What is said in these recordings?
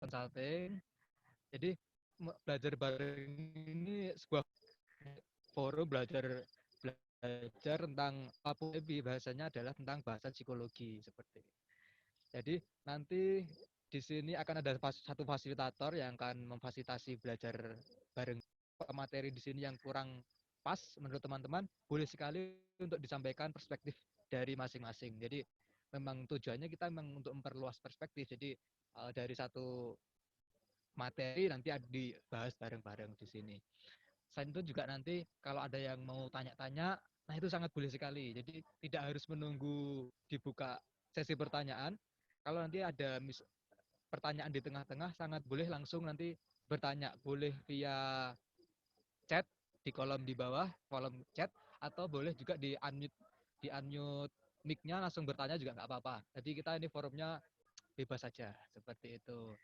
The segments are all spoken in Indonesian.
consulting. Jadi belajar bareng ini sebuah forum belajar tentang apa lebih bahasanya adalah tentang bahasa psikologi seperti. Jadi nanti di sini akan ada satu fasilitator yang akan memfasilitasi belajar bareng. Materi di sini yang kurang pas menurut teman-teman, boleh sekali untuk disampaikan perspektif dari masing-masing. Jadi memang tujuannya kita memang untuk memperluas perspektif. Jadi dari satu materi nanti dibahas bareng-bareng di sini. Selain itu juga nanti kalau ada yang mau tanya-tanya, nah itu sangat boleh sekali. Jadi tidak harus menunggu dibuka sesi pertanyaan. Kalau nanti ada pertanyaan di tengah-tengah, sangat boleh langsung nanti bertanya. Boleh via chat di kolom di bawah, kolom chat, atau boleh juga di-unmute mic-nya langsung bertanya juga nggak apa-apa. Jadi kita ini forumnya bebas saja, seperti itu.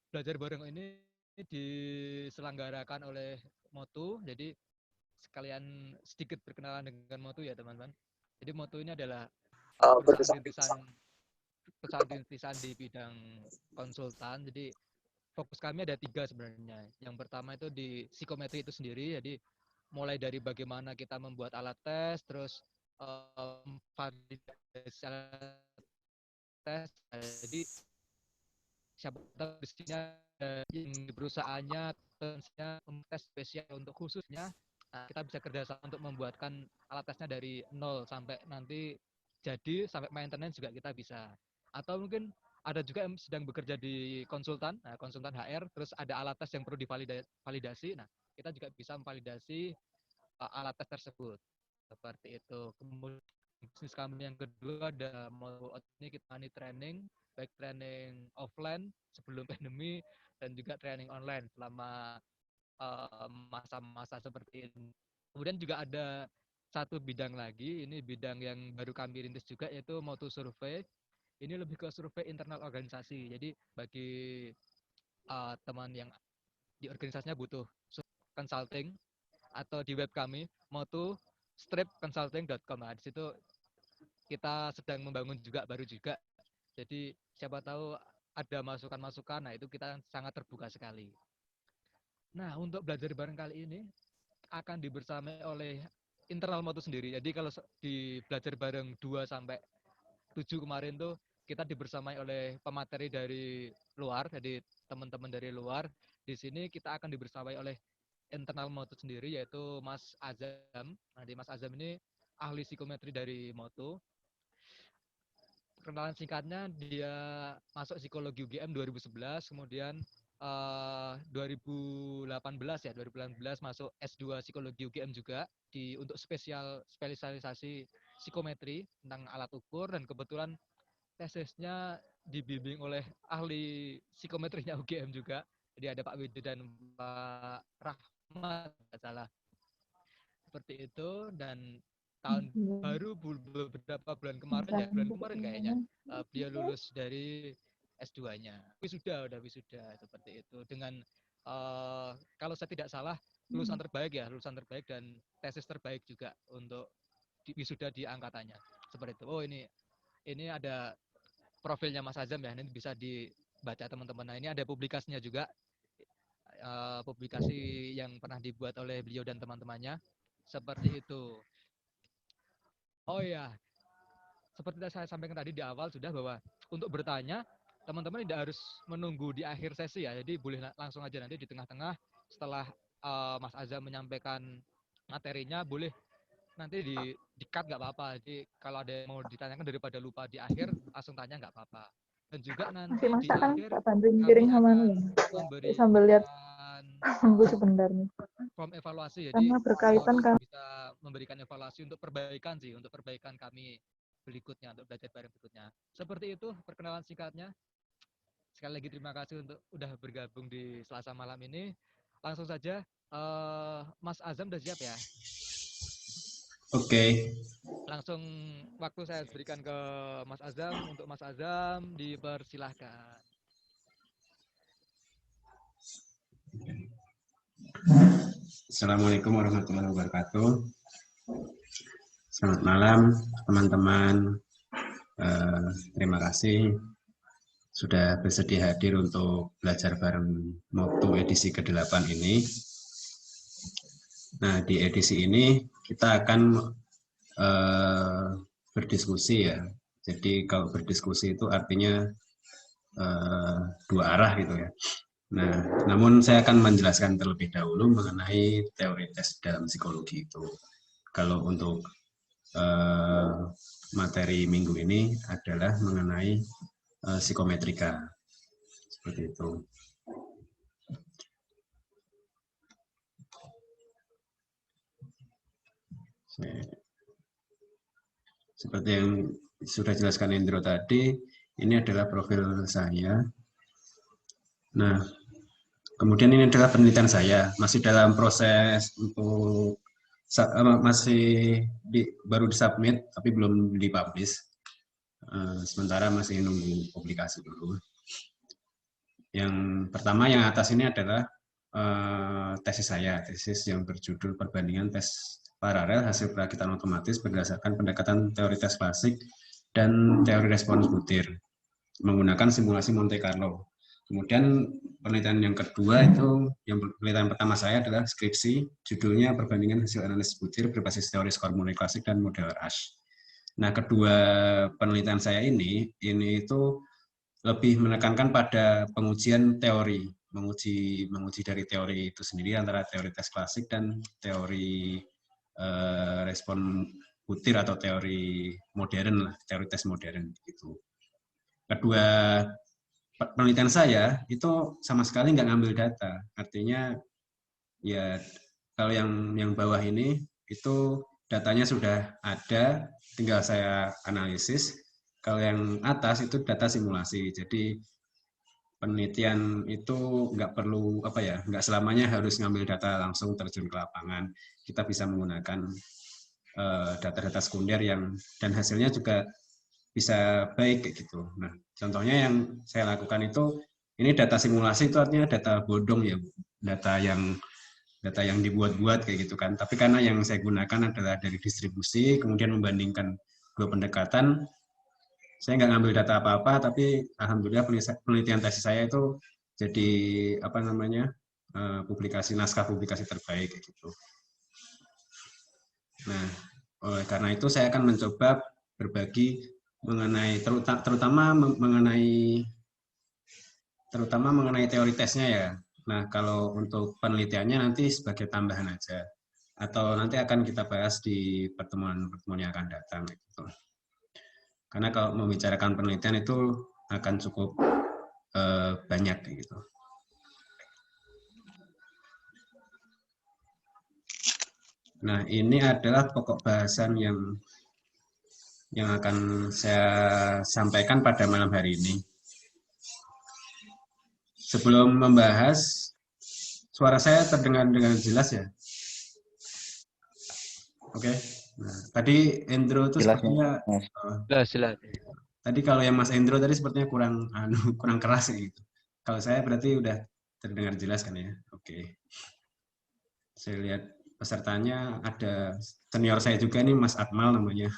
Belajar bareng ini diselenggarakan oleh Motu, jadi sekalian sedikit berkenalan dengan Motu ya teman-teman. Jadi Motu ini adalah perusahaan rintisan di bidang konsultan. Jadi fokus kami ada 3 sebenarnya. Yang pertama itu di psikometri itu sendiri, jadi mulai dari bagaimana kita membuat alat tes, terus validasi alat tes. Jadi siapa tahu di sini yang di perusahaannya tes spesial untuk khususnya, nah, kita bisa kerjasama untuk membuatkan alat tesnya dari 0 sampai nanti jadi sampai maintenance juga kita bisa. Atau mungkin ada juga yang sedang bekerja di konsultan, nah, konsultan HR, terus ada alat tes yang perlu divalidasi, nah kita juga bisa memvalidasi alat tes tersebut. Seperti itu. Kemudian bisnis kami yang kedua ada mau ini kita training, baik training offline sebelum pandemi dan juga training online selama masa-masa seperti ini. Kemudian juga ada satu bidang lagi, ini bidang yang baru kami rintis juga, yaitu Motu Survey. Ini lebih ke survei internal organisasi. Jadi bagi teman yang di organisasinya butuh consulting, atau di web kami motu-consulting.com. Nah, di situ kita sedang membangun juga baru juga. Jadi siapa tahu ada masukan-masukan, nah itu kita sangat terbuka sekali. Nah, untuk belajar bareng kali ini akan dibersamai oleh internal Motu sendiri. Jadi kalau di belajar bareng 2 sampai 7 kemarin tuh kita dibersamai oleh pemateri dari luar, jadi teman-teman dari luar. Di sini kita akan dibersamai oleh internal Motu sendiri, yaitu Mas Azam. Nah, di Mas Azam ini ahli psikometri dari Motu. Perkenalan singkatnya, dia masuk psikologi UGM 2011, kemudian 2018 masuk S2 psikologi UGM juga untuk spesialisasi psikometri tentang alat ukur, dan kebetulan tesisnya dibimbing oleh ahli psikometrinya UGM juga. Jadi ada Pak Widu dan Pak Rahmat, tidak salah. Seperti itu. Dan tahun baru beberapa bulan kemarin kayaknya beliau lulus dari S2-nya. Udah wisuda seperti itu. Dengan kalau saya tidak salah lulusan terbaik dan tesis terbaik juga untuk wisuda di angkatannya. Seperti itu. Oh, ini ada profilnya Mas Azam ya, ini bisa dibaca teman-teman. Nah, ini ada publikasinya juga, publikasi yang pernah dibuat oleh beliau dan teman-temannya. Seperti itu. Oh ya, seperti saya sampaikan tadi di awal sudah, bahwa untuk bertanya teman-teman tidak harus menunggu di akhir sesi ya. Jadi boleh langsung aja nanti di tengah-tengah setelah Mas Azam menyampaikan materinya, boleh nanti di-cut nggak apa-apa. Jadi kalau ada yang mau ditanyakan daripada lupa di akhir, langsung tanya nggak apa-apa. Dan juga nanti di akhir kami akan memberikan sambil lihat tunggu sebentar nih. Form evaluasi. Jadi karena berkaitan kan bisa memberikan evaluasi untuk perbaikan kami berikutnya, untuk belajar bareng berikutnya. Seperti itu perkenalan singkatnya. Sekali lagi terima kasih untuk udah bergabung di Selasa malam ini. Langsung saja, Mas Azam udah siap ya? Oke. Langsung waktu saya berikan ke Mas Azam. Untuk Mas Azam dipersilahkan. Assalamualaikum warahmatullahi wabarakatuh. Selamat malam teman-teman. Terima kasih sudah bersedia hadir untuk belajar bareng Moktu edisi ke-8 ini. Nah, di edisi ini kita akan berdiskusi ya. Jadi kalau berdiskusi itu artinya dua arah gitu ya. Nah, namun saya akan menjelaskan terlebih dahulu mengenai teori tes dalam psikologi itu. Kalau untuk materi minggu ini adalah mengenai psikometrika. Seperti itu. Seperti yang sudah jelaskan Indro tadi, ini adalah profil saya. Nah, kemudian ini adalah penelitian saya, masih dalam proses untuk baru disubmit tapi belum dipublish. Sementara masih nunggu publikasi dulu. Yang pertama yang atas ini adalah tesis saya, tesis yang berjudul perbandingan tes paralel hasil perakitan otomatis berdasarkan pendekatan teori tes klasik dan teori respons butir menggunakan simulasi Monte Carlo. Kemudian penelitian yang kedua itu, yang penelitian pertama saya adalah skripsi, judulnya perbandingan hasil analisis butir berbasis teori skor mulai klasik dan model Rush. Nah, kedua penelitian saya ini itu lebih menekankan pada pengujian teori, menguji dari teori itu sendiri antara teori tes klasik dan teori respon butir atau teori modern lah, teori tes modern gitu. Kedua penelitian saya itu sama sekali nggak ngambil data, artinya ya kalau yang bawah ini itu datanya sudah ada, tinggal saya analisis. Kalau yang atas itu data simulasi, jadi penelitian itu nggak perlu nggak selamanya harus ngambil data langsung terjun ke lapangan. Kita bisa menggunakan data-data sekunder dan hasilnya juga bisa baik kayak gitu. Nah, contohnya yang saya lakukan itu, ini data simulasi itu artinya data bodong ya, data yang dibuat-buat kayak gitu kan. Tapi karena yang saya gunakan adalah dari distribusi, kemudian membandingkan dua pendekatan, saya nggak ngambil data apa-apa, tapi alhamdulillah penelitian tesis saya itu jadi naskah publikasi terbaik kayak gitu. Nah, oleh karena itu saya akan mencoba berbagi mengenai terutama mengenai teori tesnya ya. Nah, kalau untuk penelitiannya nanti sebagai tambahan aja, atau nanti akan kita bahas di pertemuan yang akan datang gitu. Karena kalau membicarakan penelitian itu akan cukup banyak gitu. Nah, ini adalah pokok bahasan yang akan saya sampaikan pada malam hari ini. Sebelum membahas, suara saya terdengar dengan jelas ya? Oke. Nah, tadi Endro itu sepertinya jelas. Tadi kalau yang Mas Endro tadi sepertinya kurang keras gitu. Kalau saya berarti udah terdengar jelas kan ya? Oke. Saya lihat pesertanya ada senior saya juga nih, Mas Akmal namanya.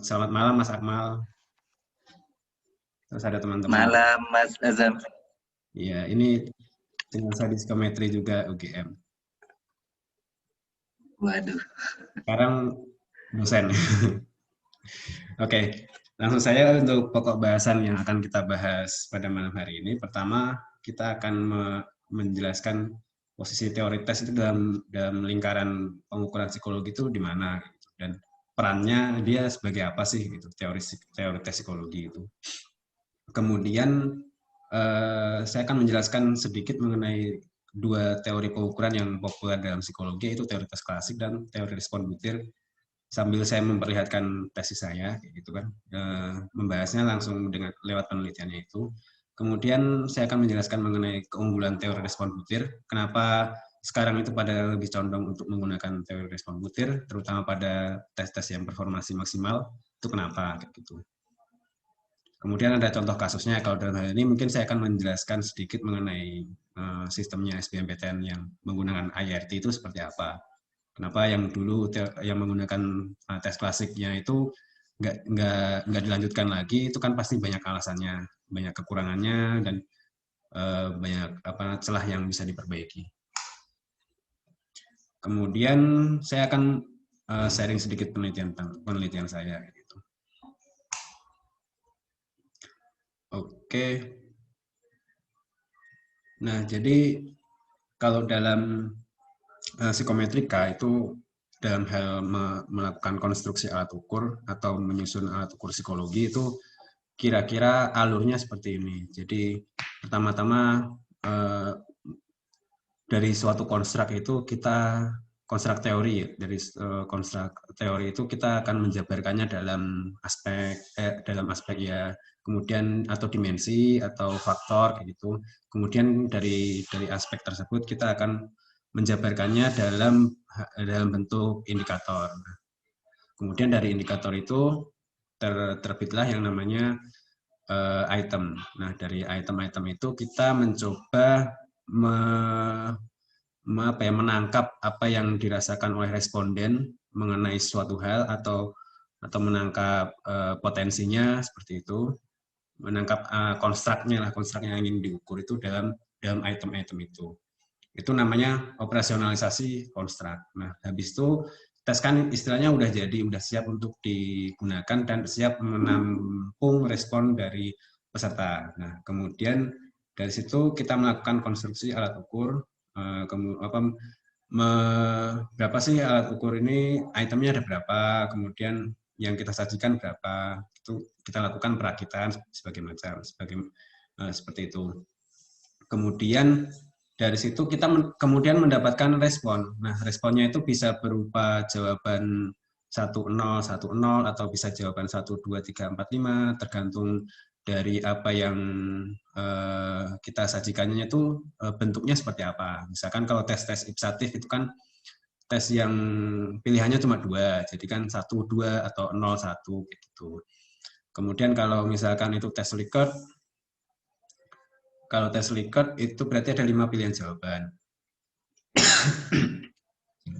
Selamat malam Mas Akmal. Terus ada teman-teman. Malam Mas Azam. Iya, ini dengan saya di psikometri juga UGM. Waduh. Sekarang dosen. Oke, langsung saja untuk pokok bahasan yang akan kita bahas pada malam hari ini. Pertama, kita akan menjelaskan posisi teori tes itu dalam lingkaran pengukuran psikologi itu di mana gitu, dan perannya dia sebagai apa sih gitu, teori tes psikologi itu. Kemudian saya akan menjelaskan sedikit mengenai dua teori pengukuran yang populer dalam psikologi, yaitu teori tes klasik dan teori respon butir, sambil saya memperlihatkan tesis saya gitu kan, membahasnya langsung lewat penelitiannya itu. Kemudian saya akan menjelaskan mengenai keunggulan teori respon butir, kenapa sekarang itu pada lebih condong untuk menggunakan teori respon butir, terutama pada tes-tes yang performasi maksimal, itu kenapa kayak gitu. Kemudian ada contoh kasusnya, kalau dalam hal ini mungkin saya akan menjelaskan sedikit mengenai sistemnya SBMPTN yang menggunakan IRT itu seperti apa. Kenapa yang dulu yang menggunakan tes klasiknya itu nggak dilanjutkan lagi, itu kan pasti banyak alasannya. banyak kekurangannya dan banyak celah yang bisa diperbaiki. Kemudian saya akan sharing sedikit penelitian saya. Gitu. Oke. Nah, jadi kalau dalam psikometrika itu dalam hal melakukan konstruksi alat ukur atau menyusun alat ukur psikologi itu kira-kira alurnya seperti ini. Jadi pertama-tama dari suatu konstruk itu kita konstruk teori, dari konstruk teori itu kita akan menjabarkannya dalam aspek ya, kemudian atau dimensi atau faktor gitu. Kemudian dari aspek tersebut kita akan menjabarkannya dalam bentuk indikator. Kemudian dari indikator itu terbitlah yang namanya item. Nah, dari item-item itu kita mencoba menangkap apa yang dirasakan oleh responden mengenai suatu hal atau menangkap potensinya seperti itu, menangkap konstruk yang ingin diukur itu dalam item-item itu. Itu namanya operasionalisasi konstruk. Nah, habis itu tes kan istilahnya udah siap untuk digunakan dan siap menampung respon dari peserta. Nah, kemudian dari situ kita melakukan konstruksi alat ukur. Berapa sih alat ukur ini, itemnya ada berapa, kemudian yang kita sajikan berapa, itu kita lakukan perakitan seperti itu. Kemudian dari situ kita kemudian mendapatkan respon. Nah, responnya itu bisa berupa jawaban 10, 10 atau bisa jawaban 1, 2, 3, 4, 5 tergantung dari apa yang kita sajikannya itu bentuknya seperti apa. Misalkan kalau tes ipsatif itu kan tes yang pilihannya cuma 2, jadi kan 1, 2 atau 0, 1 gitu. Kemudian kalau misalkan itu tes Likert, kalau tes Likert itu berarti ada 5 pilihan jawaban.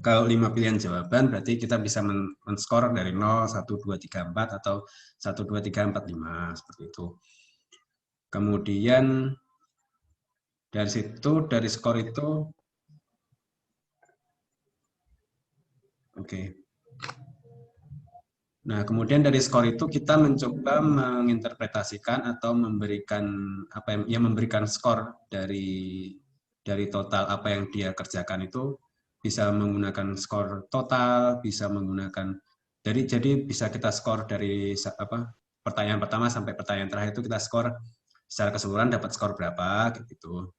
Kalau 5 pilihan jawaban berarti kita bisa men-skor dari 0, 1, 2, 3, 4 atau 1, 2, 3, 4, 5 seperti itu. Kemudian dari situ, dari skor itu oke. Nah, kemudian dari skor itu kita mencoba menginterpretasikan atau memberikan memberikan skor dari total apa yang dia kerjakan itu bisa menggunakan skor total, bisa menggunakan jadi bisa kita skor dari pertanyaan pertama sampai pertanyaan terakhir itu kita skor secara keseluruhan dapat skor berapa gitu.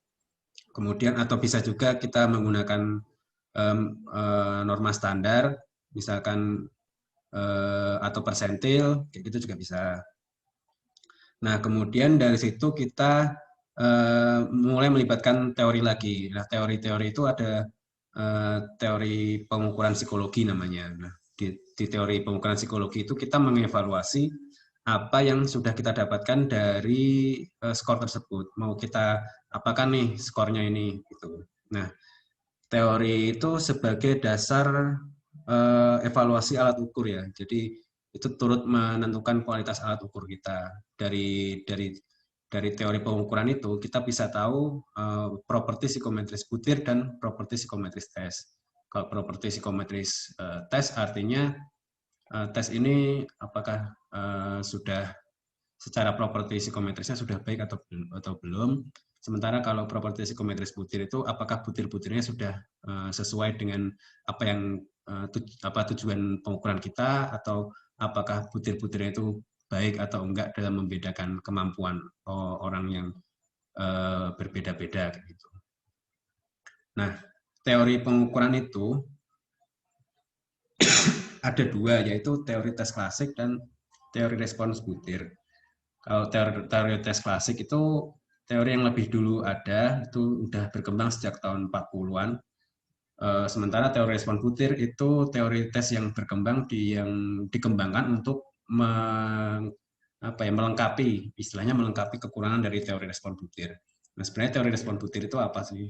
Kemudian atau bisa juga kita menggunakan norma standar, misalkan atau persentil, kayak gitu juga bisa. Nah, kemudian dari situ kita mulai melibatkan teori lagi. Nah, teori-teori itu ada teori pengukuran psikologi namanya. Nah, di teori pengukuran psikologi itu kita mengevaluasi apa yang sudah kita dapatkan dari skor tersebut. Mau kita apakan nih skornya ini gitu. Nah, teori itu sebagai dasar evaluasi alat ukur ya. Jadi itu turut menentukan kualitas alat ukur kita. Dari teori pengukuran itu kita bisa tahu properti psikometris butir dan properti psikometris tes. Kalau properti psikometris tes artinya tes ini apakah sudah secara properti psikometrisnya sudah baik atau belum. Sementara kalau properti psikometris butir itu apakah butir-butirnya sudah sesuai dengan apa yang tujuan pengukuran kita, atau apakah butir-butirnya itu baik atau enggak dalam membedakan kemampuan orang yang berbeda-beda gitu. Nah, teori pengukuran itu ada 2, yaitu teori tes klasik dan teori respons butir. Kalau teori tes klasik itu teori yang lebih dulu ada, itu udah berkembang sejak tahun 40-an. Sementara teori respon butir itu teori tes yang berkembang yang dikembangkan untuk melengkapi, istilahnya melengkapi kekurangan dari teori respon butir. Nah, sebenarnya teori respon butir itu apa sih?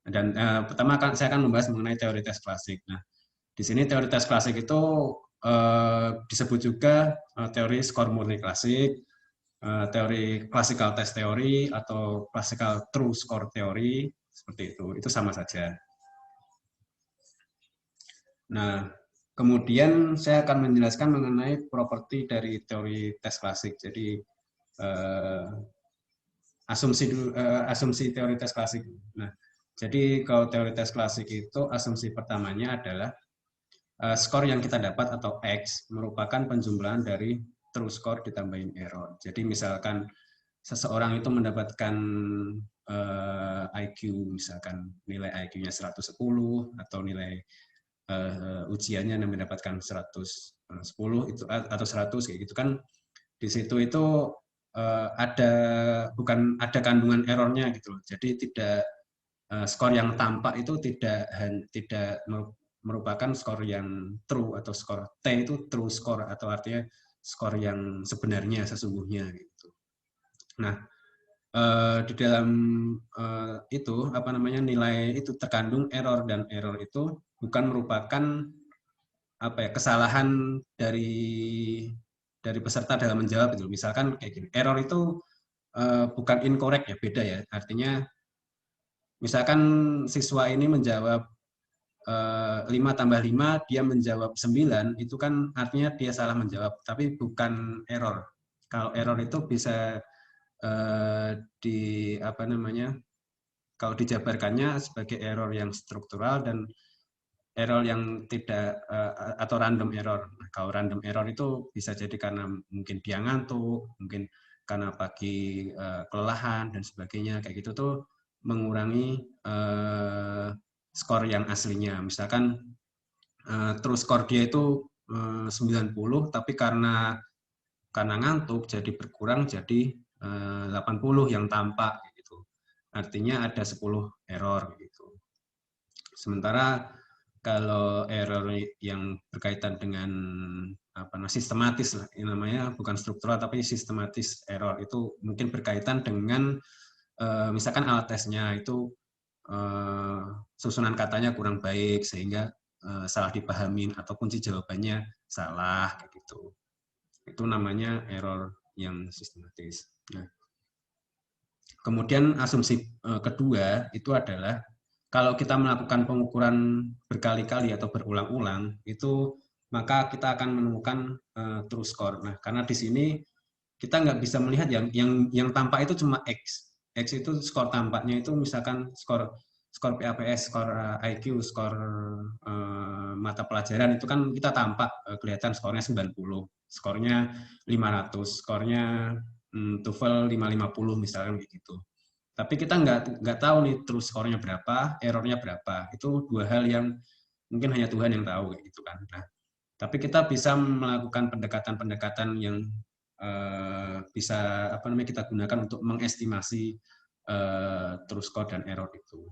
Dan pertama saya akan membahas mengenai teori tes klasik. Nah, di sini teori tes klasik itu disebut juga teori skor murni klasik, teori classical test theory atau classical true score theory, seperti itu sama saja. Nah, kemudian saya akan menjelaskan mengenai properti dari teori tes klasik. Jadi asumsi teori tes klasik. Nah, jadi kalau teori tes klasik itu asumsi pertamanya adalah skor yang kita dapat atau X merupakan penjumlahan dari true score ditambahin error. Jadi misalkan seseorang itu mendapatkan IQ, misalkan nilai IQ-nya 110 atau nilai ujiannya mendapatkan 110 itu atau 100 kayak gitu kan, di situ itu ada kandungan errornya gitu. Jadi tidak skor yang tampak itu tidak merupakan skor yang true atau skor T itu true score atau artinya skor yang sebenarnya sesungguhnya gitu. Nah, di dalam itu nilai itu terkandung error, dan error itu bukan merupakan kesalahan dari peserta dalam menjawab itu. Misalkan kayak gini, error itu bukan incorrect ya, beda ya. Artinya misalkan siswa ini menjawab 5 tambah 5, dia menjawab 9, itu kan artinya dia salah menjawab, tapi bukan error. Kalau error itu bisa kalau dijabarkannya sebagai error yang struktural dan error yang tidak atau random error. Nah, kalau random error itu bisa jadi karena mungkin dia ngantuk, mungkin karena pagi kelelahan dan sebagainya, kayak gitu tuh mengurangi skor yang aslinya. Misalkan terus skor dia itu 90, tapi karena ngantuk jadi berkurang jadi 80 yang tampak gitu. Artinya ada 10 error gitu. Sementara kalau error yang berkaitan dengan sistematis lah, namanya bukan struktural tapi sistematis error, itu mungkin berkaitan dengan misalkan alat tesnya itu susunan katanya kurang baik sehingga salah dipahamin atau kunci jawabannya salah kayak gitu. Itu namanya error yang sistematis. Nah, kemudian asumsi kedua itu adalah kalau kita melakukan pengukuran berkali-kali atau berulang-ulang, itu maka kita akan menemukan true score. Nah, karena di sini kita nggak bisa melihat yang tampak itu cuma X. X itu skor tampaknya itu misalkan skor PAPS, skor IQ, skor mata pelajaran itu kan kita tampak kelihatan skornya 90, skornya 500, skornya TOEFL 550 misalnya begitu. Tapi kita nggak tahu nih terus skornya berapa, errornya berapa. Itu dua hal yang mungkin hanya Tuhan yang tahu kayak gitu kan. Nah, tapi kita bisa melakukan pendekatan-pendekatan yang bisa kita gunakan untuk mengestimasi true score dan error itu.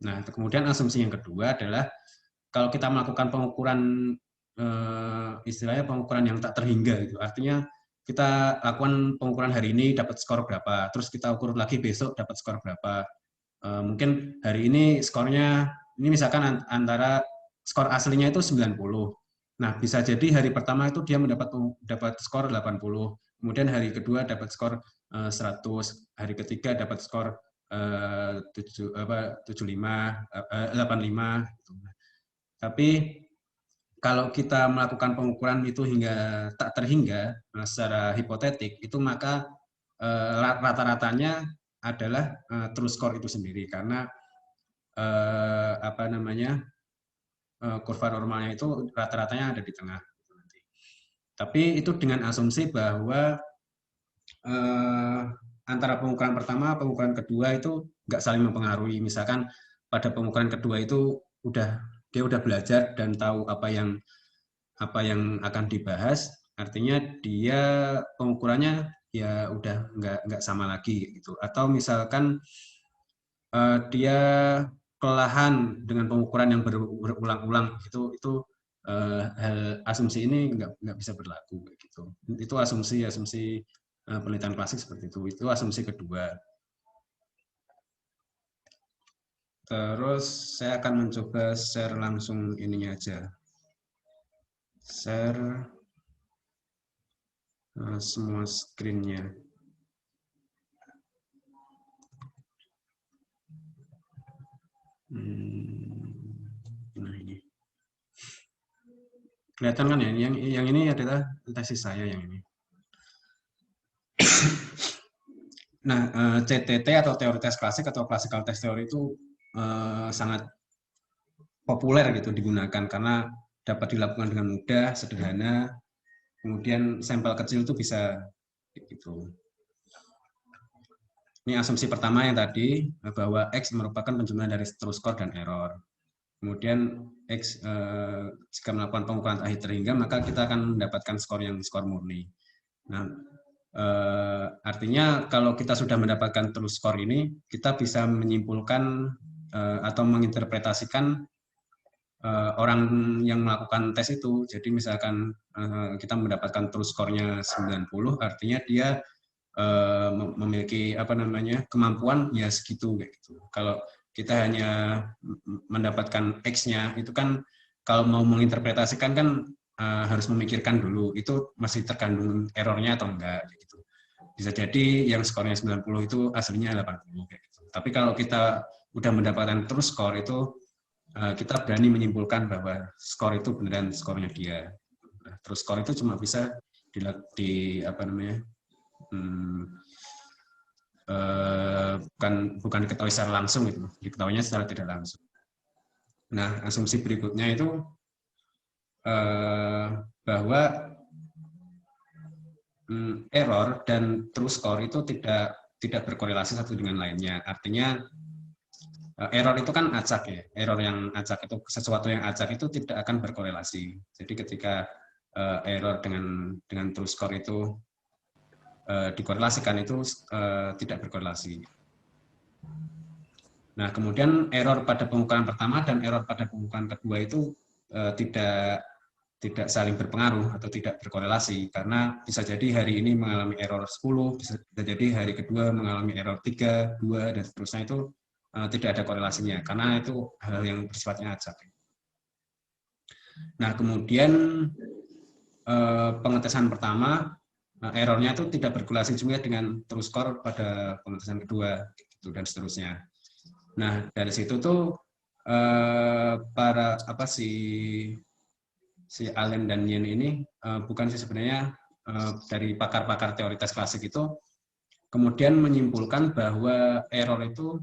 Nah, kemudian asumsi yang kedua adalah kalau kita melakukan pengukuran istilahnya pengukuran yang tak terhingga gitu. Artinya kita lakukan pengukuran hari ini dapat skor berapa, terus kita ukur lagi besok dapat skor berapa. Mungkin hari ini skornya ini misalkan antara skor aslinya itu 90. Nah, bisa jadi hari pertama itu dia dapat skor 80, kemudian hari kedua dapat skor 100, hari ketiga dapat skor 85, 85 gitu. Tapi kalau kita melakukan pengukuran itu hingga tak terhingga secara hipotetik, itu maka rata-ratanya adalah true score itu sendiri, karena kurva normalnya itu rata-ratanya ada di tengah. Tapi itu dengan asumsi bahwa antara pengukuran pertama, pengukuran kedua itu nggak saling mempengaruhi. Misalkan pada pengukuran kedua itu dia udah belajar dan tahu apa yang akan dibahas, artinya dia pengukurannya ya udah nggak sama lagi gitu. Atau misalkan dia kelelahan dengan pengukuran yang berulang-ulang, itu hal asumsi ini nggak bisa berlaku gitu. Itu asumsi penelitian klasik seperti itu. Itu asumsi kedua. Terus saya akan mencoba share langsung ininya aja. Share semua screen-nya. Kelihatan kan ya? Yang ini adalah tesis saya yang ini. Nah, CTT atau teori tes klasik atau classical test theory itu sangat populer gitu digunakan karena dapat dilakukan dengan mudah, sederhana, kemudian sampel kecil itu bisa gitu. Ini asumsi pertama yang tadi bahwa X merupakan penjumlahan dari true score dan error. Kemudian X jika melakukan pengukuran akhir terhingga maka kita akan mendapatkan skor yang skor murni. Nah, artinya kalau kita sudah mendapatkan true score ini, kita bisa menyimpulkan atau menginterpretasikan orang yang melakukan tes itu. Jadi misalkan kita mendapatkan true score-nya 90, artinya dia memiliki kemampuan ya segitu kayak gitu. Kalau kita hanya mendapatkan X-nya itu kan kalau mau menginterpretasikan kan harus memikirkan dulu itu masih terkandung errornya atau enggak gitu. Bisa jadi yang skornya 90 itu aslinya 80 kayak gitu. Tapi kalau kita udah mendapatkan true score itu kita berani menyimpulkan bahwa skor itu beneran skornya dia. Nah, terus skor itu cuma bisa bukan diketahui secara langsung itu, diketahuinya secara tidak langsung. Nah, asumsi berikutnya itu bahwa error dan true score itu tidak berkorelasi satu dengan lainnya. Artinya error itu kan acak ya. Error yang acak itu sesuatu yang acak itu tidak akan berkorelasi. Jadi ketika error dengan true score itu dikorelasikan itu tidak berkorelasi. Nah, kemudian error pada pengukuran pertama dan error pada pengukuran kedua itu tidak saling berpengaruh atau tidak berkorelasi karena bisa jadi hari ini mengalami error 10, bisa jadi hari kedua mengalami error 3, 2 dan seterusnya itu tidak ada korelasinya karena itu hal yang bersifatnya acak. Nah, kemudian pengetesan pertama errornya itu tidak berkorelasi juga dengan true score pada pengetesan kedua gitu, dan seterusnya. Nah, dari situ tuh si Allen dan Yen ini bukan sih sebenarnya dari pakar-pakar teori tes klasik itu kemudian menyimpulkan bahwa error itu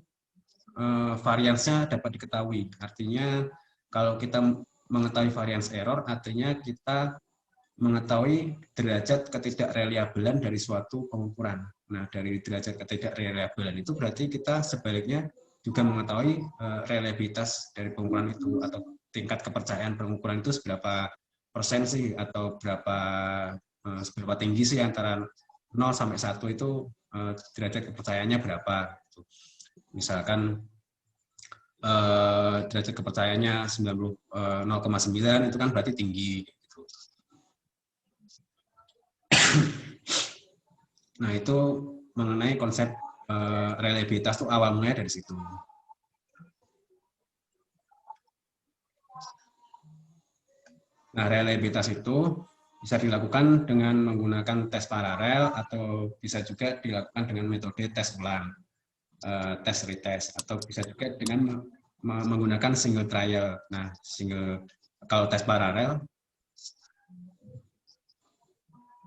variansnya dapat diketahui. Artinya kalau kita mengetahui varians error, artinya kita mengetahui derajat ketidakreliabelan dari suatu pengukuran. Nah, dari derajat ketidakreliabelan itu berarti kita sebaliknya juga mengetahui reliabilitas dari pengukuran itu atau tingkat kepercayaan pengukuran itu seberapa persen sih atau seberapa tinggi sih antara 0 sampai 1 itu derajat kepercayaannya berapa. Misalkan derajat kepercayaannya 0,9 itu kan berarti tinggi. Nah, itu mengenai konsep reliabilitas itu awal mulanya dari situ. Nah, reliabilitas itu bisa dilakukan dengan menggunakan tes paralel atau bisa juga dilakukan dengan metode tes ulang, tes retest, atau bisa juga dengan menggunakan single trial. Nah, kalau tes paralel,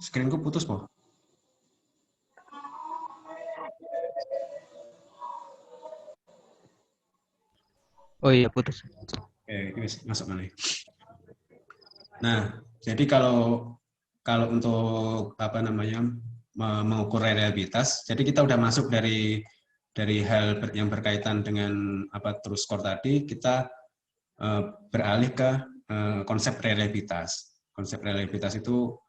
screenku putus, Po. Oh iya, putus. Oke, masuk mana? Nah, jadi kalau untuk mengukur reliabilitas, jadi kita udah masuk dari hal yang berkaitan dengan true score tadi, kita beralih ke konsep reliabilitas. Konsep reliabilitas itu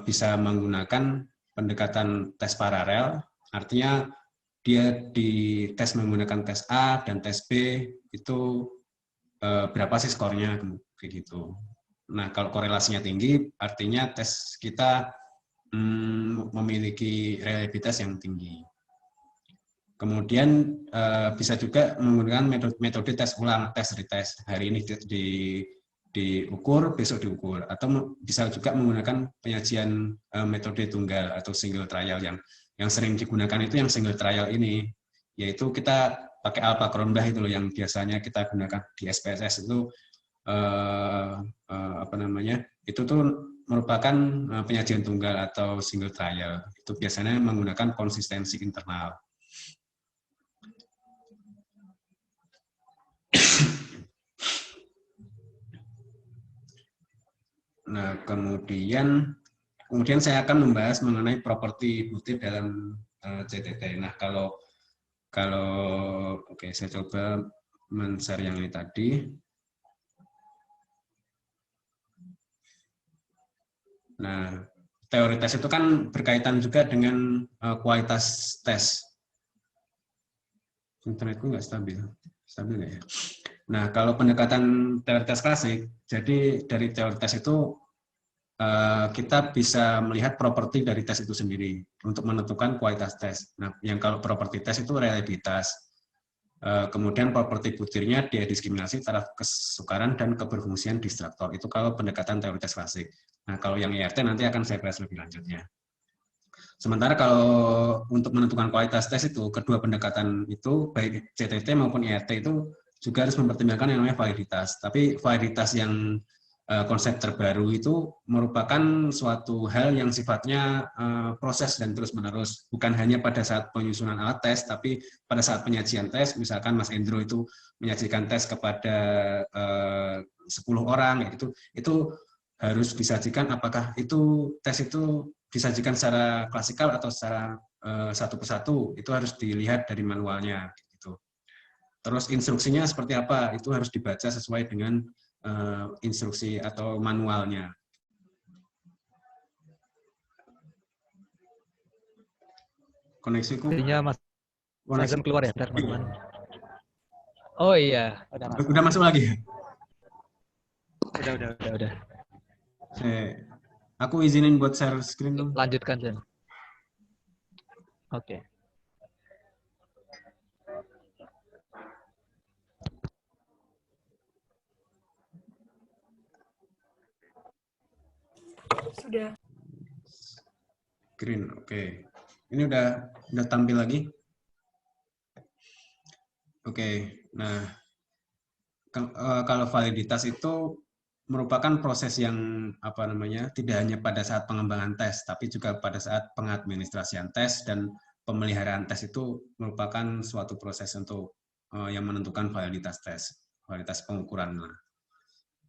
bisa menggunakan pendekatan tes paralel, artinya dia dites menggunakan tes A dan tes B itu berapa sih skornya kayak gitu. Nah, kalau korelasinya tinggi, artinya tes kita memiliki reliabilitas yang tinggi. Kemudian bisa juga menggunakan metode tes ulang, tes retest. Hari ini diukur, besok diukur. Atau bisa juga menggunakan penyajian metode tunggal atau single trial yang sering digunakan itu yang single trial ini, yaitu kita pakai alpha Cronbach itu loh yang biasanya kita gunakan di SPSS itu apa namanya, itu tuh merupakan penyajian tunggal atau single trial. Itu biasanya menggunakan konsistensi internal. Nah, kemudian saya akan membahas mengenai properti butir dalam CTT. Nah, kalau oke, saya coba men-share yang ini tadi. Nah, teori tes itu kan berkaitan juga dengan kualitas tes. Internetku nggak stabil. Stabil nggak ya? Nah, kalau pendekatan teori tes klasik, jadi dari teori tes itu kita bisa melihat properti dari tes itu sendiri untuk menentukan kualitas tes. Nah, yang kalau properti tes itu reliabilitas. Kemudian properti butirnya dia diskriminasi, taraf kesukaran, dan keberfungsian distraktor. Itu kalau pendekatan teori tes klasik. Nah, kalau yang IRT nanti akan saya bahas lebih lanjutnya. Sementara kalau untuk menentukan kualitas tes itu, kedua pendekatan itu, baik CTT maupun IRT itu juga harus mempertimbangkan yang namanya validitas. Tapi validitas yang konsep terbaru itu merupakan suatu hal yang sifatnya proses dan terus-menerus. Bukan hanya pada saat penyusunan alat tes, tapi pada saat penyajian tes, misalkan Mas Endro itu menyajikan tes kepada 10 orang, itu harus disajikan apakah itu tes itu disajikan secara klasikal atau secara satu persatu, itu harus dilihat dari manualnya. Gitu. Terus instruksinya seperti apa, itu harus dibaca sesuai dengan instruksi atau manualnya. Koneksiku. Mas Koneksi keluar ya, teman-teman. Oh iya, udah masuk lagi. Udah. Aku izinin buat share screen dong. Lanjutkan, Jen. Oke. Sudah. Screen, oke. Ini udah tampil lagi. Oke. Nah, kalau validitas itu merupakan proses yang tidak hanya pada saat pengembangan tes, tapi juga pada saat pengadministrasian tes dan pemeliharaan tes itu merupakan suatu proses untuk yang menentukan validitas tes, validitas pengukuran. Nah,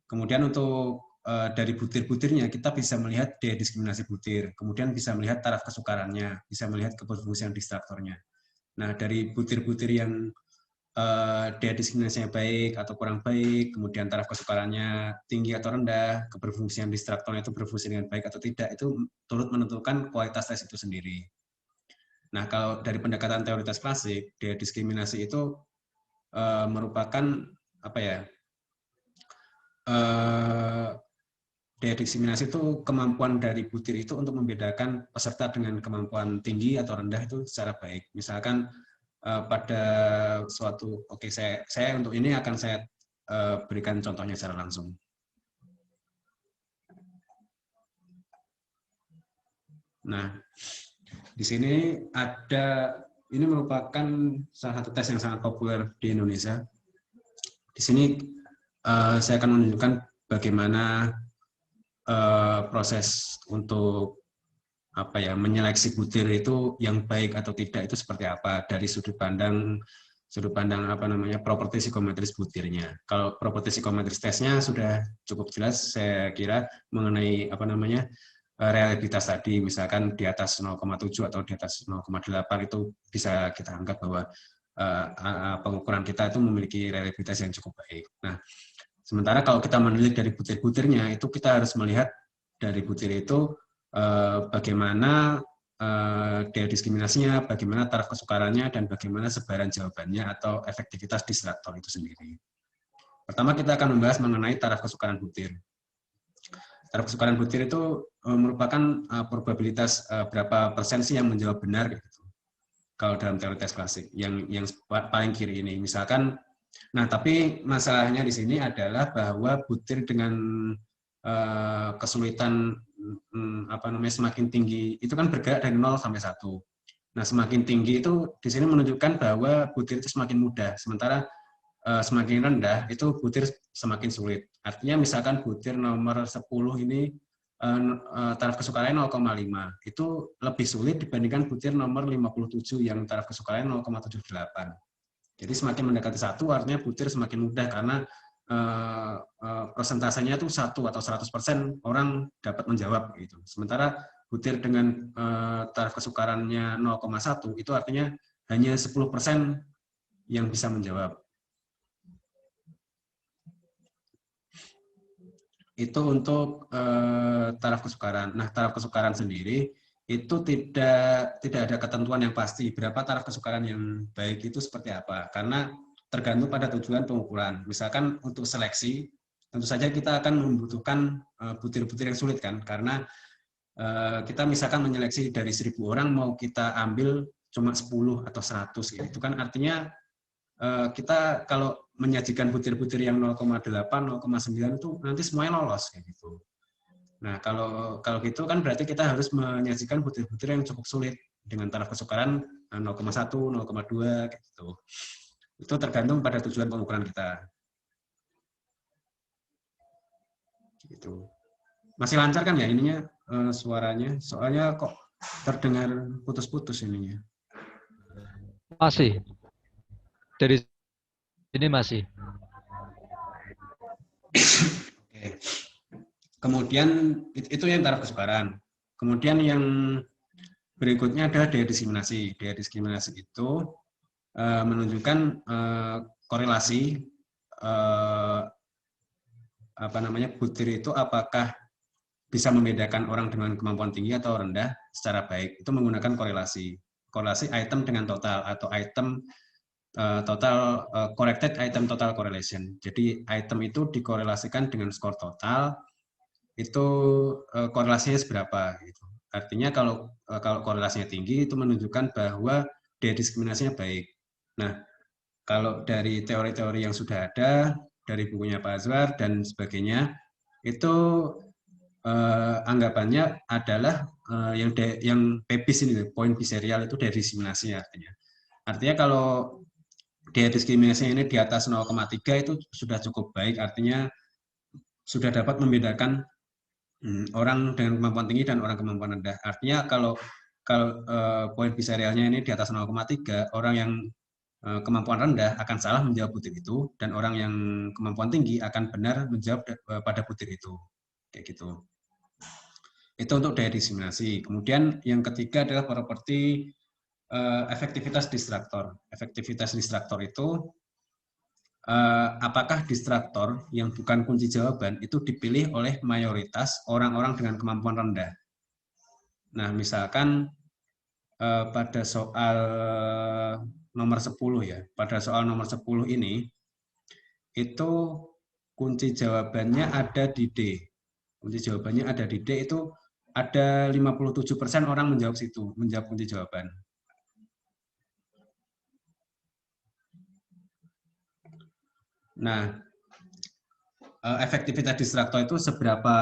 kemudian untuk dari butir-butirnya kita bisa melihat daya diskriminasi butir, kemudian bisa melihat taraf kesukarannya, bisa melihat keberfungsian distraktornya. Nah, dari butir-butir yang daya diskriminasinya baik atau kurang baik, kemudian taraf kesukarannya tinggi atau rendah, keberfungsian distraktornya itu berfungsi dengan baik atau tidak, itu turut menentukan kualitas tes itu sendiri. Nah, kalau dari pendekatan teori tes klasik, daya diskriminasi itu merupakan daya diskriminasi itu kemampuan dari butir itu untuk membedakan peserta dengan kemampuan tinggi atau rendah itu secara baik. Misalkan pada suatu, saya untuk ini akan saya berikan contohnya secara langsung. Nah, di sini ini merupakan salah satu tes yang sangat populer di Indonesia. Di sini saya akan menunjukkan bagaimana proses untuk menyeleksi butir itu yang baik atau tidak itu seperti apa dari sudut pandang properti psikometris butirnya. Kalau properti psikometris tesnya sudah cukup jelas saya kira mengenai reliabilitas tadi, misalkan di atas 0,7 atau di atas 0,8 itu bisa kita anggap bahwa pengukuran kita itu memiliki reliabilitas yang cukup baik. Nah, sementara kalau kita menilik dari butir-butirnya, itu kita harus melihat dari butir itu bagaimana daya diskriminasinya, bagaimana taraf kesukarannya, dan bagaimana sebaran jawabannya atau efektivitas distraktor itu sendiri. Pertama kita akan membahas mengenai taraf kesukaran butir. Taraf kesukaran butir itu merupakan probabilitas berapa persen sih yang menjawab benar gitu. Kalau dalam teori tes klasik, yang paling kiri ini, misalkan. Nah, tapi masalahnya di sini adalah bahwa butir dengan kesulitan semakin tinggi itu kan bergerak dari 0 sampai 1. Nah, semakin tinggi itu di sini menunjukkan bahwa butir itu semakin mudah. Sementara semakin rendah, itu butir semakin sulit. Artinya misalkan butir nomor 10 ini taraf kesukarannya 0,5, itu lebih sulit dibandingkan butir nomor 57 yang taraf kesukarannya 0,78. Jadi semakin mendekati 1 artinya butir semakin mudah karena persentasenya itu 1 atau 100% orang dapat menjawab gitu. Sementara butir dengan taraf kesukarannya 0,1 itu artinya hanya 10% yang bisa menjawab. Itu untuk taraf kesukaran. Nah, taraf kesukaran sendiri itu tidak ada ketentuan yang pasti berapa taraf kesukaran yang baik itu seperti apa, karena tergantung pada tujuan pengukuran. Misalkan untuk seleksi, tentu saja kita akan membutuhkan butir-butir yang sulit kan, karena kita misalkan menyeleksi dari 1000 orang mau kita ambil cuma 10 atau 100 gitu. Itu kan artinya kita kalau menyajikan butir-butir yang 0,8, 0,9 itu nanti semuanya lolos kayak gitu. Nah, kalau gitu kan berarti kita harus menyajikan butir-butir yang cukup sulit dengan taraf kesukaran 0,1, 0,2 gitu. Itu tergantung pada tujuan pengukuran kita. Gitu. Masih lancar kan ya ininya suaranya? Soalnya kok terdengar putus-putus ininya. Masih. Dari sini masih. Oke. Kemudian itu yang taraf kesukaran. Kemudian yang berikutnya adalah daya diskriminasi. Daya diskriminasi itu menunjukkan korelasi butir itu apakah bisa membedakan orang dengan kemampuan tinggi atau rendah secara baik. Itu menggunakan korelasi. Korelasi item dengan total atau item total corrected item total correlation. Jadi item itu dikorelasikan dengan skor total. Itu korelasinya seberapa gitu. Artinya kalau korelasinya tinggi itu menunjukkan bahwa daya diskriminasinya baik. Nah, kalau dari teori-teori yang sudah ada dari bukunya Pak Azwar dan sebagainya itu anggapannya adalah yang PBIS ini, poin biserial itu daya diskriminasi artinya. Artinya kalau daya diskriminasi ini di atas 0,3 itu sudah cukup baik, artinya sudah dapat membedakan orang dengan kemampuan tinggi dan orang kemampuan rendah. Artinya kalau poin biserialnya ini di atas 0,3, orang yang kemampuan rendah akan salah menjawab butir itu, dan orang yang kemampuan tinggi akan benar menjawab pada butir itu. Kayak gitu. Itu untuk daya diskriminasi. Kemudian yang ketiga adalah properti efektivitas distraktor. Efektivitas distraktor itu apakah distraktor yang bukan kunci jawaban itu dipilih oleh mayoritas orang-orang dengan kemampuan rendah. Nah, misalkan pada soal nomor 10 ya, pada soal nomor 10 ini, itu kunci jawabannya ada di D. Kunci jawabannya ada di D, itu ada 57% orang menjawab situ, menjawab kunci jawaban. Nah, efektivitas distraktor itu seberapa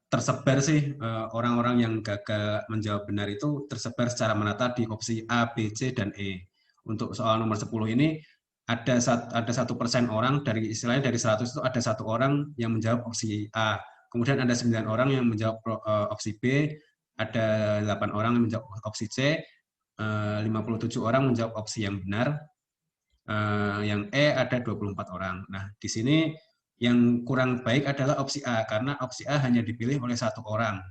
tersebar sih orang-orang yang gagal menjawab benar itu tersebar secara merata di opsi A, B, C, dan E. Untuk soal nomor 10 ini ada 1% orang dari istilahnya dari 100 itu ada 1 orang yang menjawab opsi A. Kemudian ada 9 orang yang menjawab opsi B, ada 8 orang yang menjawab opsi C, 57 orang menjawab opsi yang benar, yang E ada 24 orang. Nah, di sini yang kurang baik adalah opsi A, karena opsi A hanya dipilih oleh 1 orang.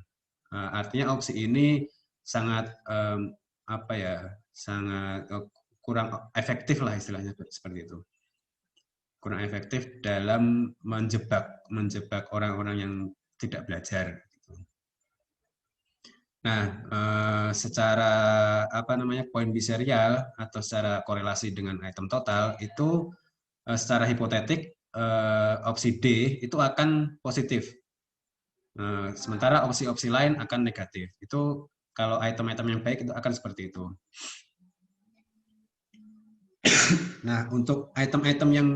Artinya opsi ini sangat sangat kurang efektif lah istilahnya seperti itu. Kurang efektif dalam menjebak orang-orang yang tidak belajar. Nah, secara poin biserial atau secara korelasi dengan item total itu secara hipotetik opsi D itu akan positif. Sementara opsi-opsi lain akan negatif. Itu kalau item-item yang baik itu akan seperti itu. Nah, untuk item-item yang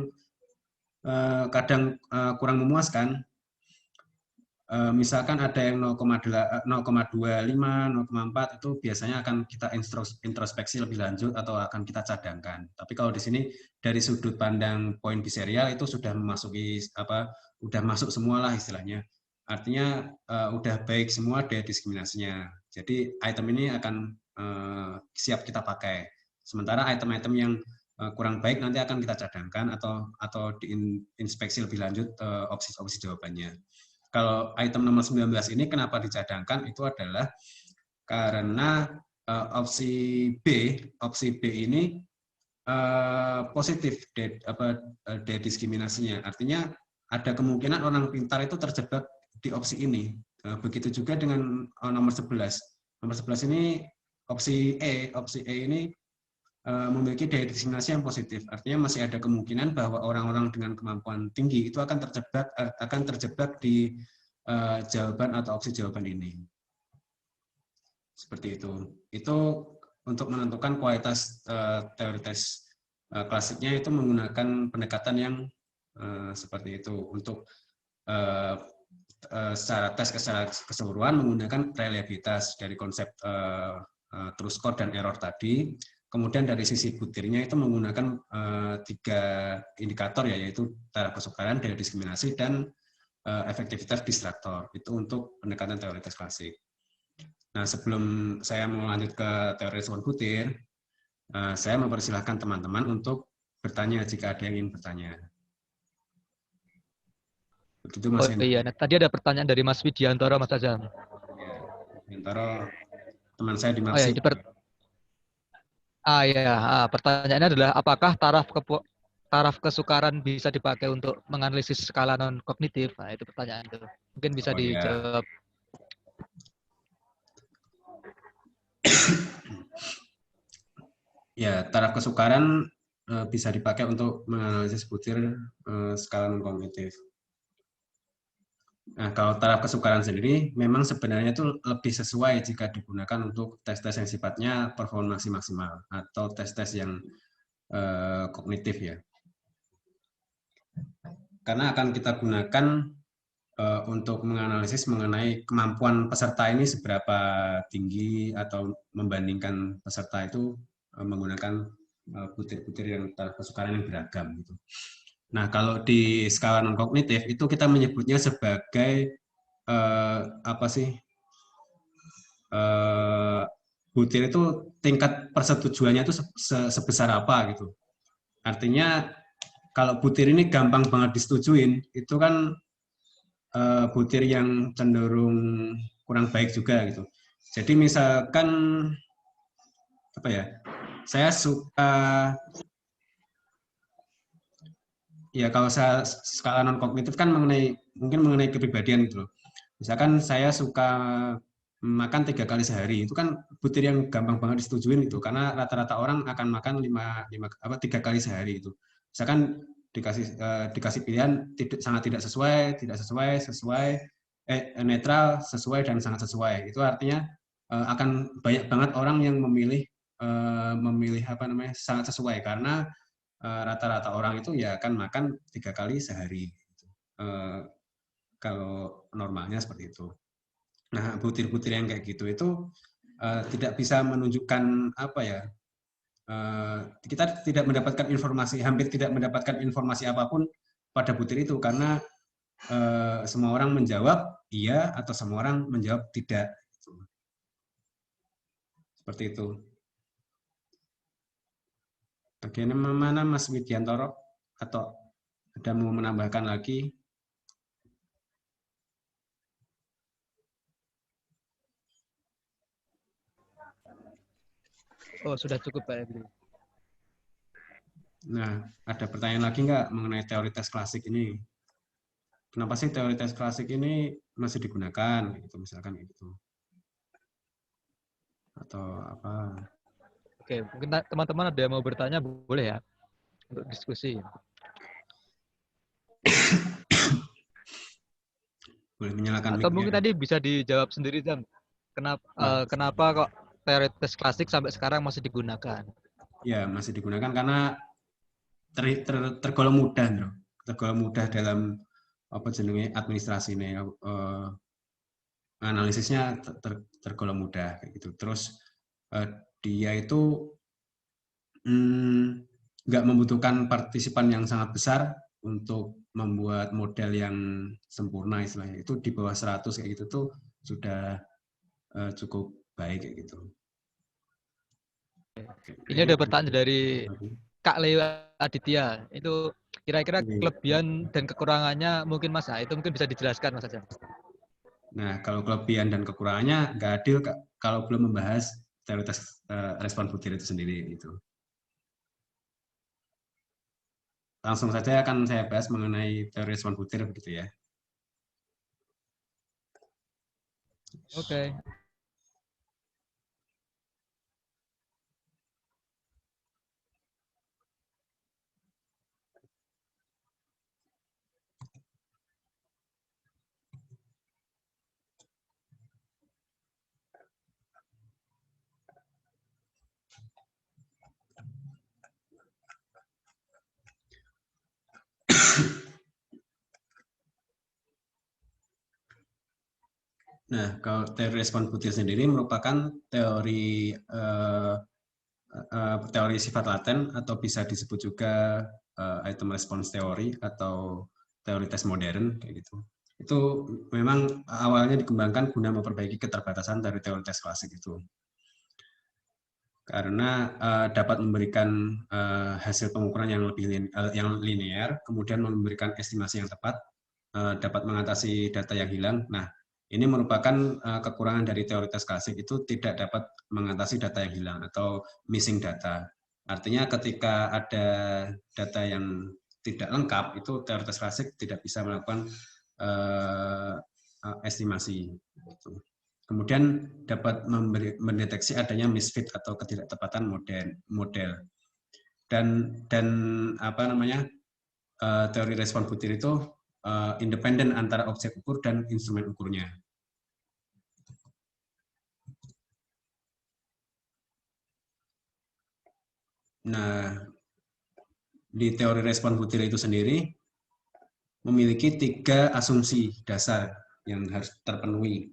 kadang kurang memuaskan, misalkan ada yang 0,25, 0,4 itu biasanya akan kita introspeksi lebih lanjut atau akan kita cadangkan. Tapi kalau di sini dari sudut pandang poin biserial itu sudah memasuki udah masuk semua lah istilahnya. Artinya udah baik semua daya diskriminasinya. Jadi item ini akan siap kita pakai. Sementara item-item yang kurang baik nanti akan kita cadangkan atau diinspeksi lebih lanjut opsi-opsi jawabannya. Kalau item nomor 19 ini kenapa dicadangkan itu adalah karena opsi B ini positif diskriminasinya. Artinya ada kemungkinan orang pintar itu terjebak di opsi ini. Begitu juga dengan nomor 11. Nomor 11 ini opsi E ini memiliki daya diskriminasi yang positif. Artinya masih ada kemungkinan bahwa orang-orang dengan kemampuan tinggi itu akan terjebak di jawaban atau opsi jawaban ini. Seperti itu. Itu untuk menentukan kualitas teori tes klasiknya itu menggunakan pendekatan yang seperti itu. Untuk secara tes secara keseluruhan menggunakan reliabilitas dari konsep true score dan error tadi. Kemudian dari sisi butirnya itu menggunakan 3 indikator yaitu taraf kesukaran, daya diskriminasi, dan efektivitas distraktor. Itu untuk pendekatan teori tes klasik. Nah, sebelum saya mau lanjut ke teori respon butir, saya mempersilahkan teman-teman untuk bertanya jika ada yang ingin bertanya. Begitu Mas Hendro. Iya, nah, tadi ada pertanyaan dari Mas Widiantoro, Mas Azam. Ya, Widiantoro, teman saya di Oh ya, Mapsi. Pertanyaannya adalah apakah taraf kesukaran bisa dipakai untuk menganalisis skala non kognitif? Nah, itu pertanyaan itu. Mungkin bisa dijawab. Ya, taraf kesukaran bisa dipakai untuk menganalisis butir skala non kognitif. Nah, kalau taraf kesukaran sendiri memang sebenarnya itu lebih sesuai jika digunakan untuk tes-tes yang sifatnya performance maksimal atau tes-tes yang kognitif ya. Karena akan kita gunakan untuk menganalisis mengenai kemampuan peserta ini seberapa tinggi atau membandingkan peserta itu menggunakan butir-butir yang taraf kesukaran yang beragam gitu. Nah, kalau di skala non kognitif itu kita menyebutnya sebagai butir itu tingkat persetujuannya itu sebesar apa gitu. Artinya kalau butir ini gampang banget disetujuin, itu kan butir yang cenderung kurang baik juga gitu. Jadi misalkan saya suka ya kalau saya skala non kognitif kan mungkin mengenai kepribadian gitu loh. Misalkan saya suka makan 3 kali sehari, itu kan butir yang gampang banget disetujuin itu karena rata-rata orang akan makan 3 kali sehari itu. Misalkan dikasih pilihan sangat tidak sesuai, netral, sesuai, dan sangat sesuai. Itu artinya akan banyak banget orang yang memilih sangat sesuai karena rata-rata orang itu ya akan makan 3 kali sehari. Kalau normalnya seperti itu. Nah, butir-butir yang kayak gitu itu tidak bisa menunjukkan kita tidak mendapatkan informasi, hampir tidak mendapatkan informasi apapun pada butir itu karena semua orang menjawab iya atau semua orang menjawab tidak. Seperti itu. Bagaimana Mas Widiantoro? Atau ada mau menambahkan lagi? Oh, sudah cukup Pak Ebri. Nah, ada pertanyaan lagi nggak mengenai teori tes klasik ini? Kenapa sih teori tes klasik ini masih digunakan? Gitu, misalkan itu. Atau apa? Oke, mungkin teman-teman ada yang mau bertanya, boleh ya untuk diskusi. Boleh menyalakan atau mic-nya. mungkin tadi bisa dijawab sendiri, Zam. Kenapa kok teori tes klasik sampai sekarang masih digunakan? Ya, masih digunakan karena tergolong mudah, Tergolong mudah dalam administrasi ini. analisisnya tergolong mudah kayak gitu. Terus dia itu nggak membutuhkan partisipan yang sangat besar untuk membuat model yang sempurna istilahnya. Itu di bawah 100 kayak gitu tuh sudah cukup baik kayak gitu. Ini ada pertanyaan dari Kak Leo Aditya. Itu kira-kira kelebihan dan kekurangannya mungkin Mas, itu mungkin bisa dijelaskan Mas saja. Nah, kalau kelebihan dan kekurangannya nggak adil kalau belum membahas teori tes respon butir itu sendiri itu. Langsung saja akan saya bahas mengenai teori respon butir begitu ya. Oke. Nah, kalau teori respon butir sendiri merupakan teori teori sifat laten atau bisa disebut juga item response theory atau teori tes modern kayak gitu. Itu memang awalnya dikembangkan guna memperbaiki keterbatasan dari teori tes klasik itu. Karena dapat memberikan hasil pengukuran yang lebih linear, kemudian memberikan estimasi yang tepat, dapat mengatasi data yang hilang. Nah, ini merupakan kekurangan dari teori tes klasik itu tidak dapat mengatasi data yang hilang atau missing data. Artinya ketika ada data yang tidak lengkap, itu teori tes klasik tidak bisa melakukan estimasi. Kemudian dapat mendeteksi adanya misfit atau ketidaktepatan model. Dan apa namanya teori respon butir itu independen antara objek ukur dan instrumen ukurnya. Nah, di teori respon butir itu sendiri memiliki 3 asumsi dasar yang harus terpenuhi.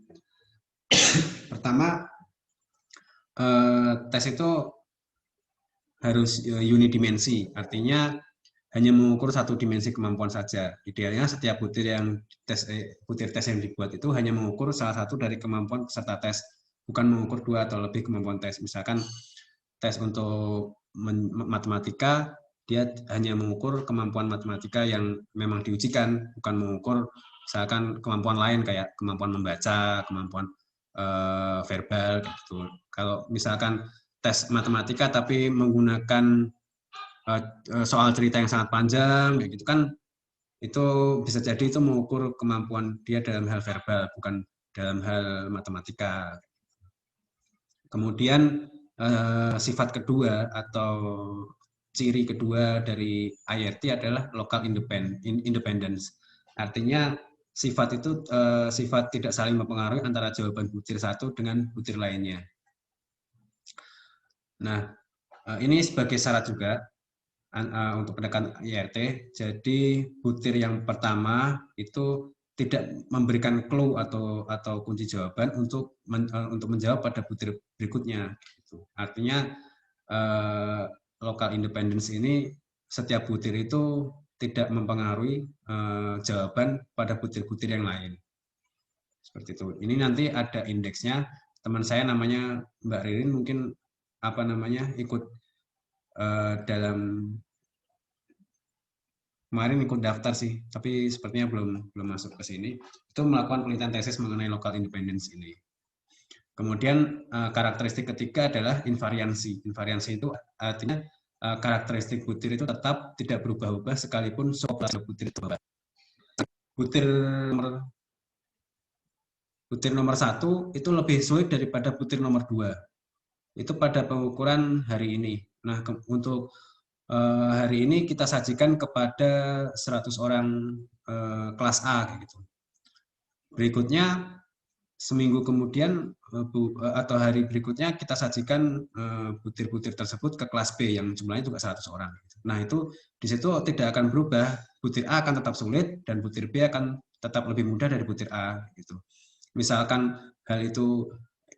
Pertama, tes itu harus unidimensi, artinya hanya mengukur satu dimensi kemampuan saja. Idealnya setiap butir tes yang dibuat itu hanya mengukur salah satu dari kemampuan peserta tes, bukan mengukur 2 atau lebih kemampuan tes. Misalkan tes untuk matematika, dia hanya mengukur kemampuan matematika yang memang diujikan, bukan mengukur misalkan kemampuan lain kayak kemampuan membaca, kemampuan verbal gitu. Kalau misalkan tes matematika tapi menggunakan soal cerita yang sangat panjang kayak gitu kan, itu bisa jadi itu mengukur kemampuan dia dalam hal verbal, bukan dalam hal matematika. Kemudian sifat kedua atau ciri kedua dari IRT adalah local independence. Artinya sifat itu sifat tidak saling mempengaruhi antara jawaban butir satu dengan butir lainnya. Nah, ini sebagai syarat juga untuk pendekatan IRT. Jadi butir yang pertama itu tidak memberikan clue atau kunci jawaban untuk menjawab pada butir berikutnya. Artinya local independence ini setiap butir itu tidak mempengaruhi jawaban pada butir-butir yang lain. Seperti itu. Ini nanti ada indeksnya. Teman saya namanya Mbak Ririn mungkin ikut dalam kemarin ikut daftar sih, tapi sepertinya belum masuk ke sini. Itu melakukan penelitian tesis mengenai local independence ini. Kemudian karakteristik ketiga adalah invariansi. Invariansi itu artinya karakteristik butir itu tetap tidak berubah-ubah sekalipun populasi butir itu berubah. Butir nomor 1 itu lebih sulit daripada butir nomor 2. Itu pada pengukuran hari ini. Nah, untuk hari ini kita sajikan kepada 100 orang kelas A gitu. Berikutnya seminggu kemudian atau hari berikutnya kita sajikan butir-butir tersebut ke kelas B yang jumlahnya juga 100 orang. Nah, itu di situ tidak akan berubah. Butir A akan tetap sulit dan butir B akan tetap lebih mudah dari butir A gitu. misalkan hal itu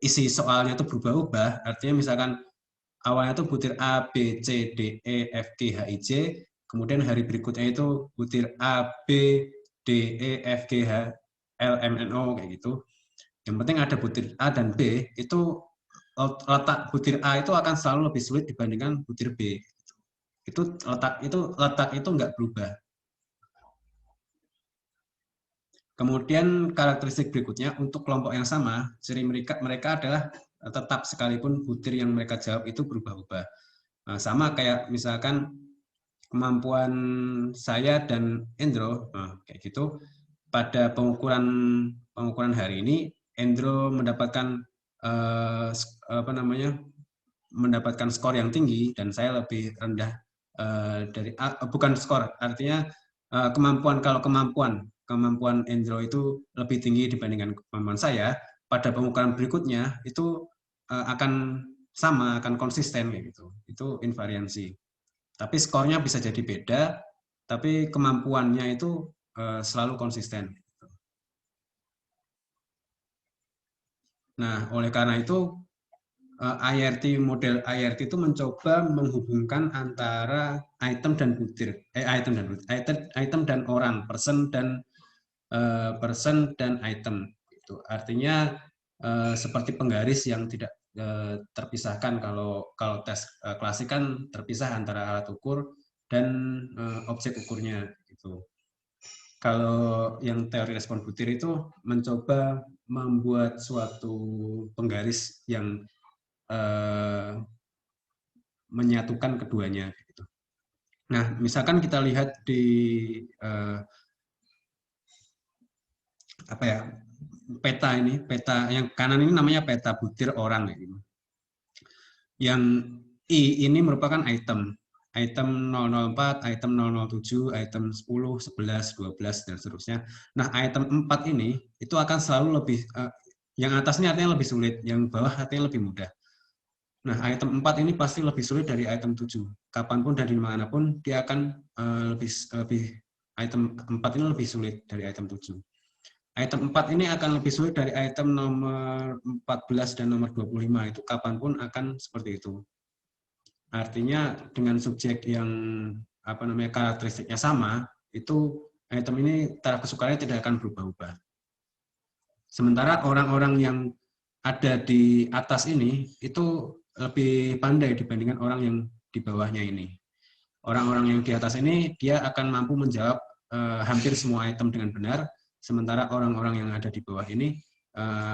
isi soalnya itu berubah-ubah, artinya misalkan awalnya itu butir A, B, C, D, E, F, G, H, I, J, kemudian hari berikutnya itu butir A, B, D, E, F, G, H, L, M, N, O, kayak gitu. Yang penting ada butir A dan B, itu letak butir A itu akan selalu lebih sulit dibandingkan butir B. Itu letak itu nggak berubah. Kemudian karakteristik berikutnya untuk kelompok yang sama, ciri mereka adalah tetap sekalipun butir yang mereka jawab itu berubah-ubah. Nah, sama kayak misalkan kemampuan saya dan Endro, nah, kayak gitu. Pada pengukuran hari ini, Endro mendapatkan mendapatkan skor yang tinggi dan saya lebih rendah bukan skor, artinya kemampuan Endro itu lebih tinggi dibandingkan kemampuan saya, pada pengukuran berikutnya itu akan sama, akan konsisten kayak gitu. Itu invariansi. Tapi skornya bisa jadi beda, tapi kemampuannya itu selalu konsisten. Nah, oleh karena itu model IRT itu mencoba menghubungkan antara item dan orang, person dan item. Itu artinya seperti penggaris yang tidak terpisahkan. Kalau tes klasik kan terpisah antara alat ukur dan objek ukurnya. Gitu. Kalau yang teori respon butir itu mencoba membuat suatu penggaris yang menyatukan keduanya. Gitu. Nah, misalkan kita lihat di peta yang kanan ini namanya peta butir orang. Gitu. Yang I ini merupakan item 004, item 007, item 10, 11, 12, dan seterusnya. Nah, item 4 ini itu akan selalu lebih, yang atasnya artinya lebih sulit, yang bawah artinya lebih mudah. Nah, item 4 ini pasti lebih sulit dari item 7. Kapanpun dan dimanapun, dia akan item 4 ini lebih sulit dari item 7. Item 4 ini akan lebih sulit dari item nomor 14 dan nomor 25. Itu kapanpun akan seperti itu. Artinya dengan subjek yang karakteristiknya sama, itu item ini taraf kesukaannya tidak akan berubah-ubah. Sementara orang-orang yang ada di atas ini itu lebih pandai dibandingkan orang yang di bawahnya ini. Orang-orang yang di atas ini dia akan mampu menjawab hampir semua item dengan benar, sementara orang-orang yang ada di bawah ini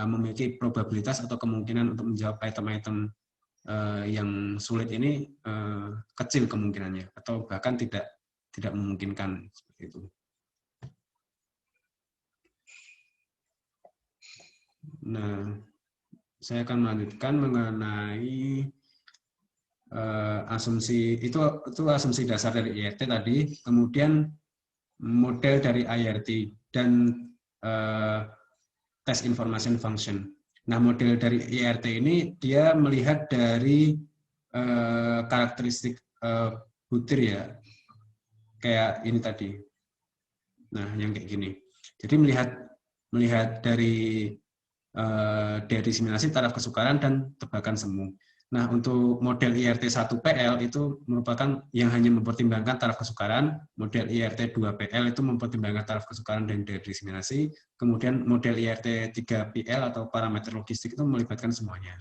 memiliki probabilitas atau kemungkinan untuk menjawab item-item yang sulit ini kecil kemungkinannya, atau bahkan tidak memungkinkan seperti itu. Nah, saya akan melanjutkan mengenai asumsi itu asumsi dasar dari IRT tadi, kemudian model dari IRT dan test information function. Nah, model dari IRT ini dia melihat dari karakteristik butir ya, kayak ini tadi. Nah, yang kayak gini. Jadi melihat dari disimulasi taraf kesukaran dan tebakan semu. Nah, untuk model IRT 1PL itu merupakan yang hanya mempertimbangkan taraf kesukaran, model IRT 2PL itu mempertimbangkan taraf kesukaran dan disimulasi, kemudian model IRT 3PL atau parameter logistik itu melibatkan semuanya.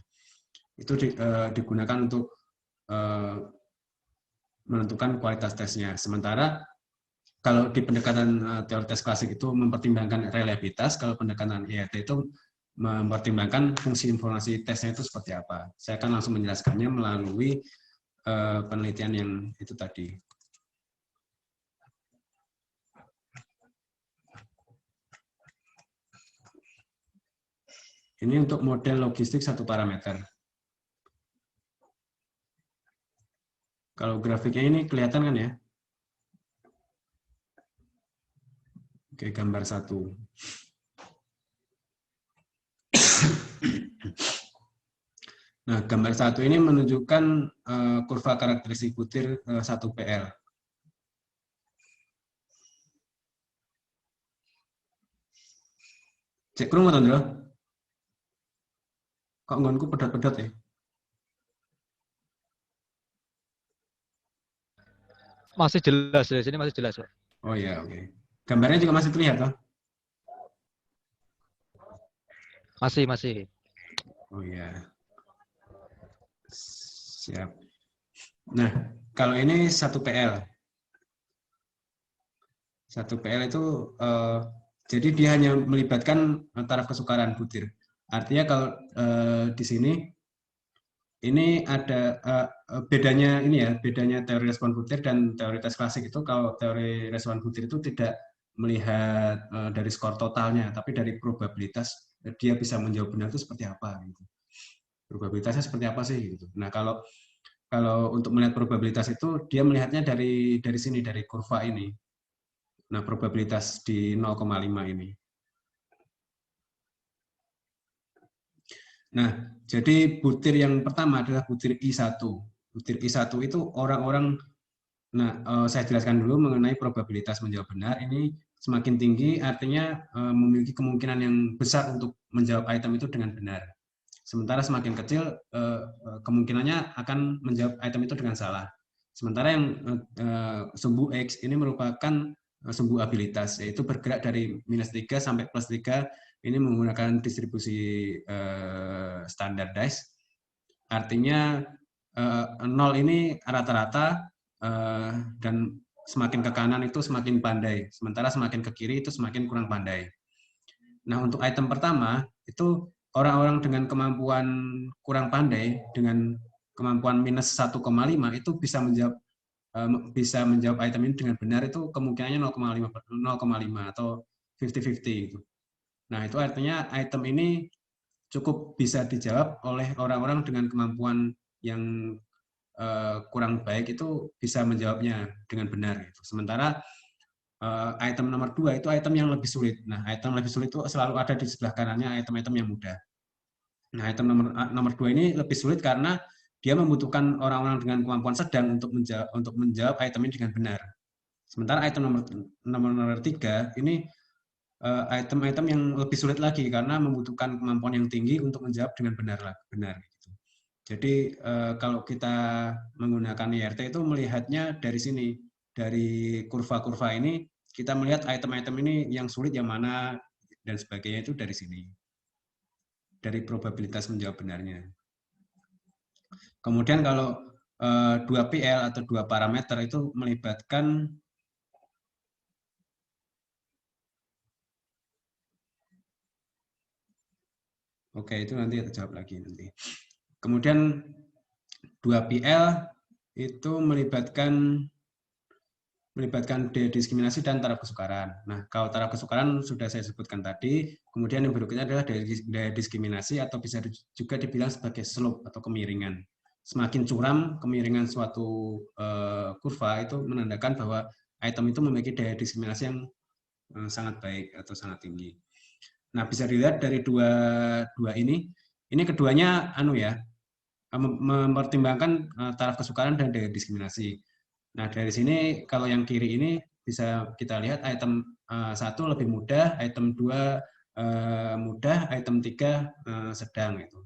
Itu digunakan untuk menentukan kualitas tesnya. Sementara kalau di pendekatan teori tes klasik itu mempertimbangkan reliabilitas, kalau pendekatan IRT itu mempertimbangkan fungsi informasi tesnya itu seperti apa. Saya akan langsung menjelaskannya melalui penelitian yang itu tadi. Ini untuk model logistik satu parameter. Kalau grafiknya ini kelihatan kan ya? Oke, gambar 1. Nah, gambar 1 ini menunjukkan kurva karakteristik butir 1PL. Cek kurung, Mas Andro? Kok ngonku pedot-pedot ya? Masih jelas ya, sini masih jelas, Pak. Oh iya, oke. Gambarnya juga masih terlihat, toh? Masih. Oh iya. Siap. Nah, kalau ini 1 PL. 1 PL itu jadi dia hanya melibatkan taraf kesukaran butir. Artinya kalau di sini ini ada bedanya ini ya, bedanya teori respon butir dan teori tes klasik itu, kalau teori respon butir itu tidak melihat dari skor totalnya, tapi dari probabilitas dia bisa menjawab benar itu seperti apa gitu. Probabilitasnya seperti apa sih gitu. Nah, kalau untuk melihat probabilitas itu dia melihatnya dari sini, dari kurva ini. Nah, probabilitas di 0,5 ini. Nah, jadi butir yang pertama adalah butir I1. Butir I1 itu orang-orang, saya jelaskan dulu mengenai probabilitas menjawab benar. Ini semakin tinggi artinya memiliki kemungkinan yang besar untuk menjawab item itu dengan benar. Sementara semakin kecil kemungkinannya akan menjawab item itu dengan salah. Sementara yang sumbu X ini merupakan sumbu abilitas, yaitu bergerak dari -3 sampai +3, ini menggunakan distribusi standardized. Artinya 0 ini rata-rata dan semakin ke kanan itu semakin pandai, sementara semakin ke kiri itu semakin kurang pandai. Nah, untuk item pertama itu orang-orang dengan kemampuan kurang pandai dengan kemampuan -1,5 itu bisa menjawab item ini dengan benar, itu kemungkinannya 0,5 atau 50-50 itu. Nah, itu artinya item ini cukup bisa dijawab oleh orang-orang dengan kemampuan yang kurang baik, itu bisa menjawabnya dengan benar gitu. Sementara item nomor 2 itu item yang lebih sulit. Nah, item lebih sulit itu selalu ada di sebelah kanannya item-item yang mudah. Nah, item nomor 2 ini lebih sulit karena dia membutuhkan orang-orang dengan kemampuan sedang untuk menjawab item ini dengan benar. Sementara item nomor 3 ini item-item yang lebih sulit lagi karena membutuhkan kemampuan yang tinggi untuk menjawab dengan benar. Gitu. Jadi kalau kita menggunakan IRT itu melihatnya dari sini, dari kurva-kurva ini kita melihat item-item ini yang sulit yang mana dan sebagainya itu dari sini, dari probabilitas menjawab benarnya. Kemudian kalau 2 PL atau 2 parameter itu melibatkan oke, itu nanti jawab lagi nanti. Kemudian 2 PL itu melibatkan diskriminasi dan taraf kesukaran. Nah, kalau taraf kesukaran sudah saya sebutkan tadi. Kemudian yang berikutnya adalah daya diskriminasi atau bisa juga dibilang sebagai slope atau kemiringan. Semakin curam kemiringan suatu kurva itu menandakan bahwa item itu memiliki daya diskriminasi yang sangat baik atau sangat tinggi. Nah, bisa dilihat dari dua ini keduanya mempertimbangkan taraf kesukaran dan daya diskriminasi. Nah, dari sini kalau yang kiri ini bisa kita lihat item 1 lebih mudah, item 2 mudah, item 3 sedang itu.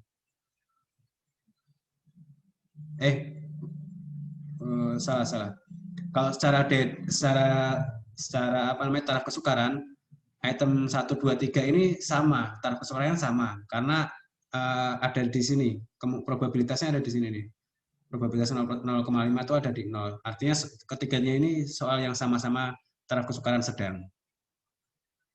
Salah. Kalau secara taraf kesukaran, item 1, 2, 3 ini sama, taraf kesukarannya sama karena ada di sini, probabilitasnya ada di sini nih. Probabilitas 0,5 itu ada di 0. Artinya ketiganya ini soal yang sama-sama taraf kesukaran sedang.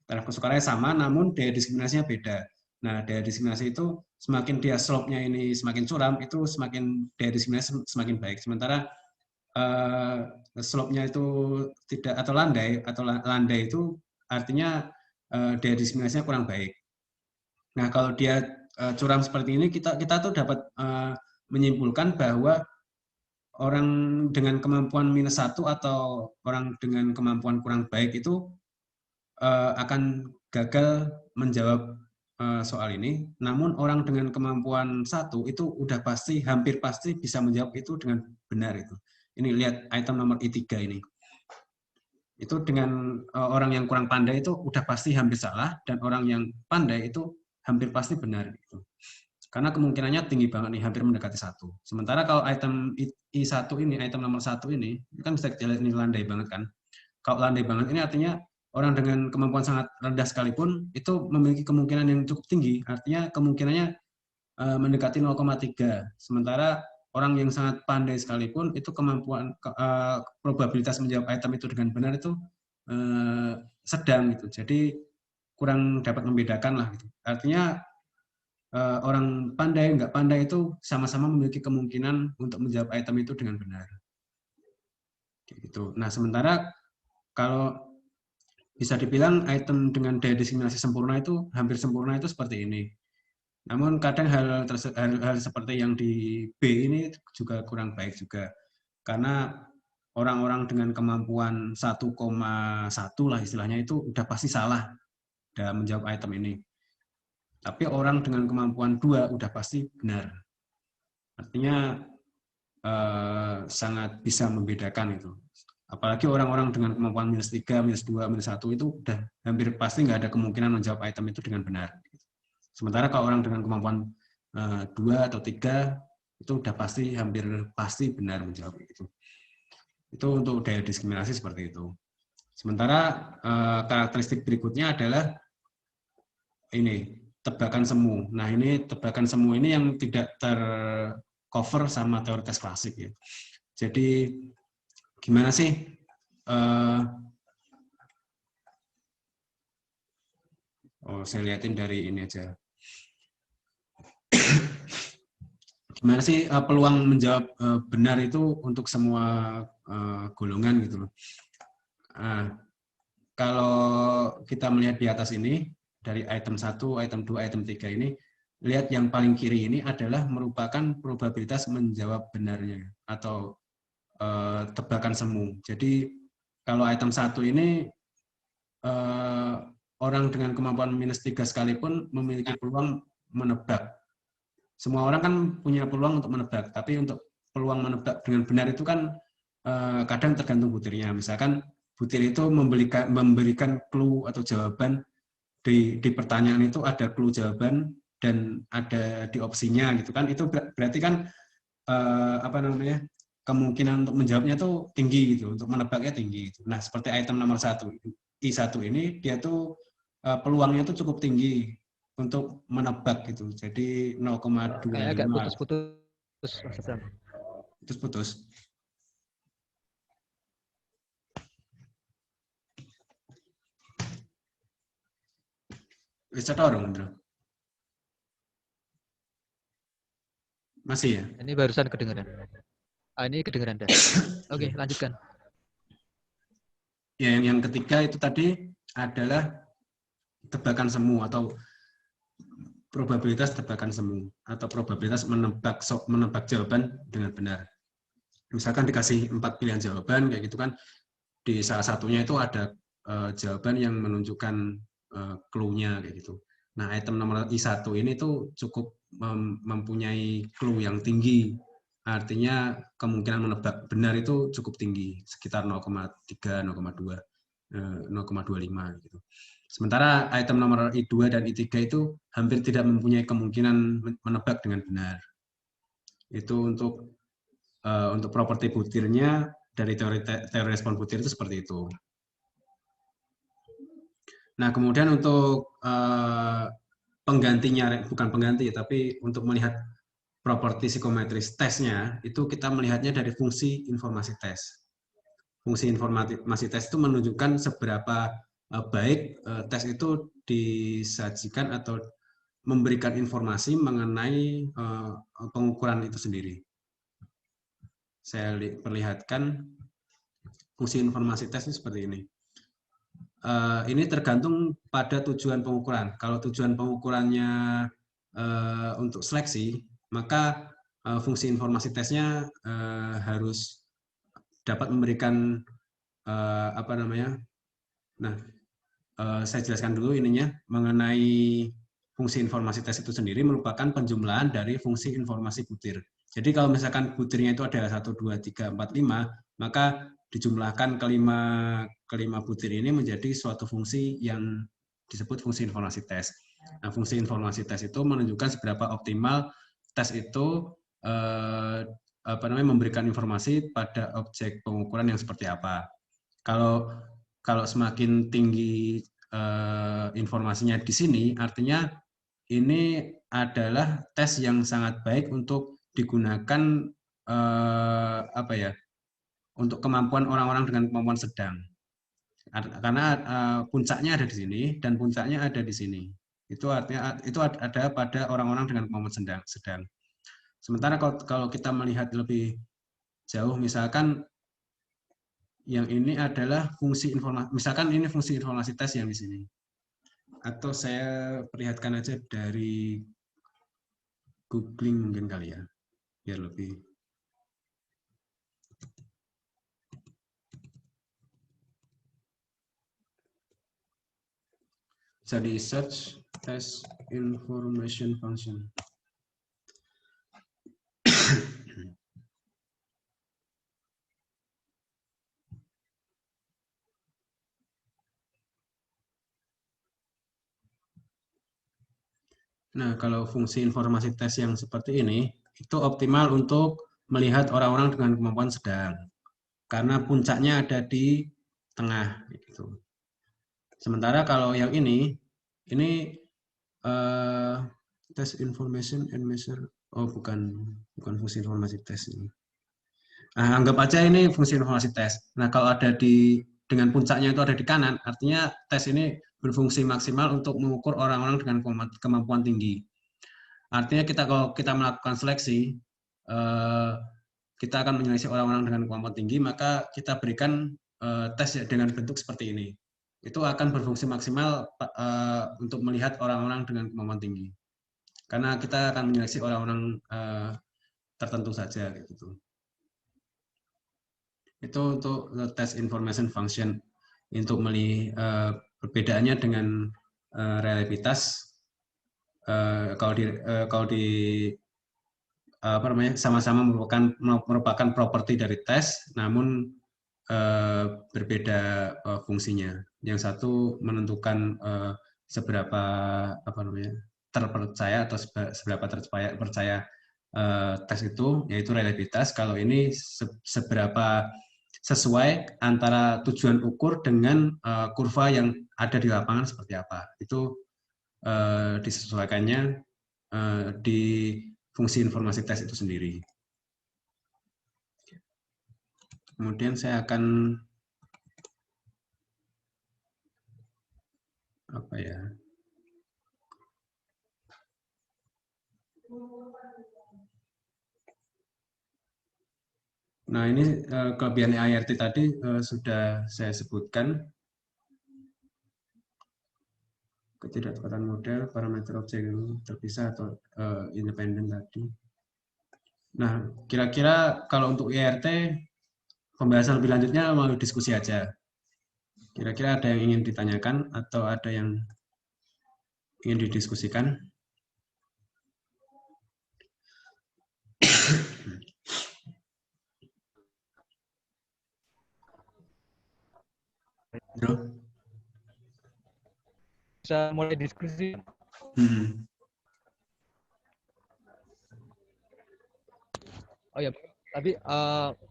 Taraf kesukarannya sama, namun daya diskriminasinya beda. Nah, daya diskriminasi itu semakin dia slope-nya ini semakin curam, itu semakin daya diskriminasi semakin baik. Sementara slope-nya itu tidak atau landai itu artinya daya diskriminasinya kurang baik. Nah, kalau dia curam seperti ini, kita tuh dapat menyimpulkan bahwa orang dengan kemampuan -1 atau orang dengan kemampuan kurang baik itu akan gagal menjawab soal ini. Namun orang dengan kemampuan 1 itu udah pasti, hampir pasti bisa menjawab itu dengan benar itu. Ini lihat item nomor I3 ini. Itu dengan orang yang kurang pandai itu udah pasti hampir salah, dan orang yang pandai itu hampir pasti benar gitu. Karena kemungkinannya tinggi banget nih, hampir mendekati 1. Sementara kalau item I1 ini, item nomor 1 ini, kan bisa kita lihat ini landai banget kan. Kalau landai banget ini artinya orang dengan kemampuan sangat rendah sekalipun itu memiliki kemungkinan yang cukup tinggi. Artinya kemungkinannya mendekati 0,3. Sementara orang yang sangat pandai sekalipun itu kemampuan probabilitas menjawab item itu dengan benar itu sedang gitu. Jadi kurang dapat membedakan lah gitu. Artinya orang pandai nggak pandai itu sama-sama memiliki kemungkinan untuk menjawab item itu dengan benar. Gitu. Nah, sementara kalau bisa dibilang item dengan daya diskriminasi sempurna itu hampir sempurna itu seperti ini. Namun kadang hal seperti yang di B ini juga kurang baik juga. Karena orang-orang dengan kemampuan 1,1 lah istilahnya itu udah pasti salah dalam menjawab item ini. Tapi orang dengan kemampuan 2 udah pasti benar. Artinya sangat bisa membedakan itu. Apalagi orang-orang dengan kemampuan -3, -2, -1 itu udah hampir pasti nggak ada kemungkinan menjawab item itu dengan benar. Sementara kalau orang dengan kemampuan 2 atau 3 itu udah pasti hampir pasti benar menjawab itu. Itu untuk daya diskriminasi seperti itu. Sementara karakteristik berikutnya adalah ini tebakan semu. Nah, ini tebakan semu ini yang tidak tercover sama teori tes klasik ya. Jadi gimana sih saya lihatin dari ini aja. Gimana sih peluang menjawab benar itu untuk semua golongan gitu loh. Kalau kita melihat di atas ini, dari item 1, item 2, item 3 ini, lihat yang paling kiri ini adalah merupakan probabilitas menjawab benarnya atau tebakan semu. Jadi kalau item 1 ini orang dengan kemampuan -3 sekalipun memiliki peluang menebak. Semua orang kan punya peluang untuk menebak, tapi untuk peluang menebak dengan benar itu kan kadang tergantung butirnya. Misalkan butir itu memberikan clue atau jawaban di pertanyaan itu ada clue jawaban dan ada di opsinya gitu kan. Itu berarti kan kemungkinan untuk menjawabnya tuh tinggi gitu, untuk menebaknya tinggi gitu. Nah, seperti item nomor 1 I1 ini dia tuh peluangnya tuh cukup tinggi untuk menebak gitu. Jadi 0,25. Kayak agak putus-putus. Putus-putus. Bisa dorong, Bro. Masih ya? Ini barusan kedengeran. Ini kedengeran dah. Oke, lanjutkan. Ya, yang ketiga itu tadi adalah tebakan semu atau probabilitas tebakan semu atau probabilitas menebak jawaban dengan benar. Misalkan dikasih 4 pilihan jawaban kayak gitu kan, di salah satunya itu ada jawaban yang menunjukkan clue-nya kayak gitu. Nah, item nomor I1 ini tuh cukup mempunyai clue yang tinggi. Artinya kemungkinan menebak benar itu cukup tinggi, sekitar 0,3, 0,2, 0,25 gitu. Sementara item nomor I2 dan I3 itu hampir tidak mempunyai kemungkinan menebak dengan benar. Itu untuk properti butirnya dari teori respon butir itu seperti itu. Nah, kemudian untuk penggantinya, bukan pengganti, tapi untuk melihat properti psikometris tesnya, itu kita melihatnya dari fungsi informasi tes. Fungsi informasi tes itu menunjukkan seberapa baik tes itu disajikan atau memberikan informasi mengenai pengukuran itu sendiri. Saya perlihatkan fungsi informasi tes ini seperti ini. Ini tergantung pada tujuan pengukuran. Kalau tujuan pengukurannya untuk seleksi, maka fungsi informasi tesnya harus dapat memberikan saya jelaskan dulu ininya mengenai fungsi informasi tes itu sendiri merupakan penjumlahan dari fungsi informasi butir. Jadi kalau misalkan butirnya itu ada 1, 2, 3, 4, 5, maka dijumlahkan kelima butir ini menjadi suatu fungsi yang disebut fungsi informasi tes. Nah, fungsi informasi tes itu menunjukkan seberapa optimal tes itu memberikan informasi pada objek pengukuran yang seperti apa. Kalau semakin tinggi informasinya di sini, artinya ini adalah tes yang sangat baik untuk digunakan untuk kemampuan orang-orang dengan kemampuan sedang. Karena puncaknya ada di sini dan puncaknya ada di sini. Itu artinya itu ada pada orang-orang dengan kemampuan sedang. Sementara kalau kita melihat lebih jauh, misalkan yang ini adalah fungsi informasi, misalkan ini fungsi informasi tes yang di sini. Atau saya perlihatkan aja dari googling mungkin kali ya, biar lebih. Bisa di search test information function. Nah, kalau fungsi informasi tes yang seperti ini, itu optimal untuk melihat orang-orang dengan kemampuan sedang. Karena puncaknya ada di tengah. Gitu. Sementara kalau yang ini test information and measure. Oh, bukan fungsi informasi tes ini. Nah, anggap aja ini fungsi informasi tes. Nah, kalau ada dengan puncaknya itu ada di kanan, artinya tes ini berfungsi maksimal untuk mengukur orang-orang dengan kemampuan tinggi. Artinya kalau kita melakukan seleksi, kita akan menyeleksi orang-orang dengan kemampuan tinggi, maka kita berikan tes dengan bentuk seperti ini. Itu akan berfungsi maksimal untuk melihat orang-orang dengan kemampuan tinggi. Karena kita akan menyeleksi orang-orang tertentu saja. Gitu. Itu untuk test information function. Untuk melihat perbedaannya dengan reliabilitas. Kalau di sama-sama merupakan properti dari tes, namun berbeda fungsinya. Yang satu menentukan seberapa terpercaya atau seberapa percaya tes itu, yaitu reliabilitas. Kalau ini seberapa sesuai antara tujuan ukur dengan kurva yang ada di lapangan seperti apa. Itu disesuaikannya di fungsi informasi tes itu sendiri. Kemudian saya akan Nah, ini kelebihan IRT tadi sudah saya sebutkan. Ketidaktepatan model, parameter objek yang terpisah atau independen tadi. Nah, kira-kira kalau untuk IRT, pembahasan lebih lanjutnya mau diskusi aja. Kira-kira ada yang ingin ditanyakan atau ada yang ingin didiskusikan? Bro? Bisa mulai diskusi. Oh ya, tapi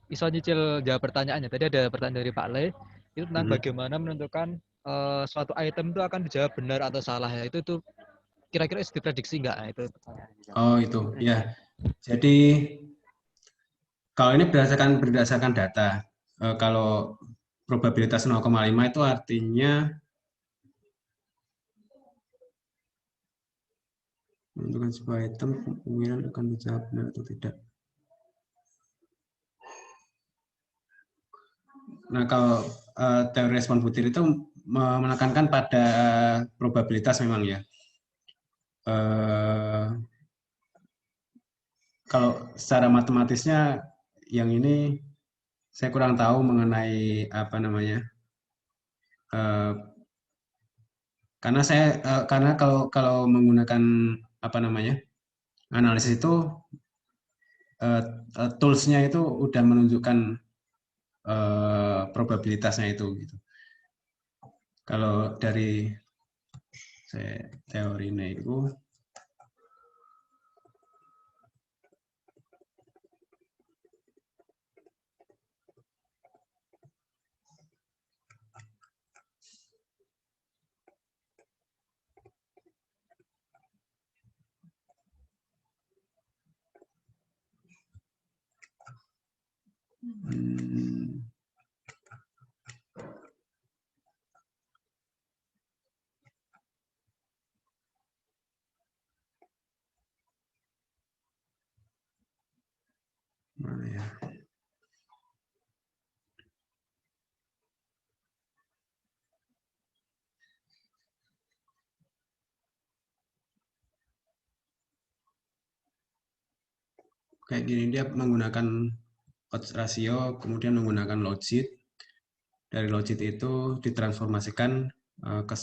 bisa nyicil jawab pertanyaannya. Tadi ada pertanyaan dari Pak Le, itu tentang bagaimana menentukan suatu item itu akan dijawab benar atau salah ya. Itu kira-kira bisa diprediksi nggak? Nah, itu. Oh itu, ya. Jadi kalau ini berdasarkan data. Kalau probabilitas 0,5 itu artinya menentukan sebuah item kemungkinan akan dijawab benar atau tidak. Nah, kalau teori respon butir itu menekankan pada probabilitas memang ya. Kalau secara matematisnya yang ini saya kurang tahu mengenai karena kalau menggunakan analisis itu tools-nya itu udah menunjukkan probabilitasnya itu gitu. Kalau dari teorine iku mana ya? Kayak gini, dia menggunakan odds ratio, kemudian menggunakan logit. Dari logit itu ditransformasikan ke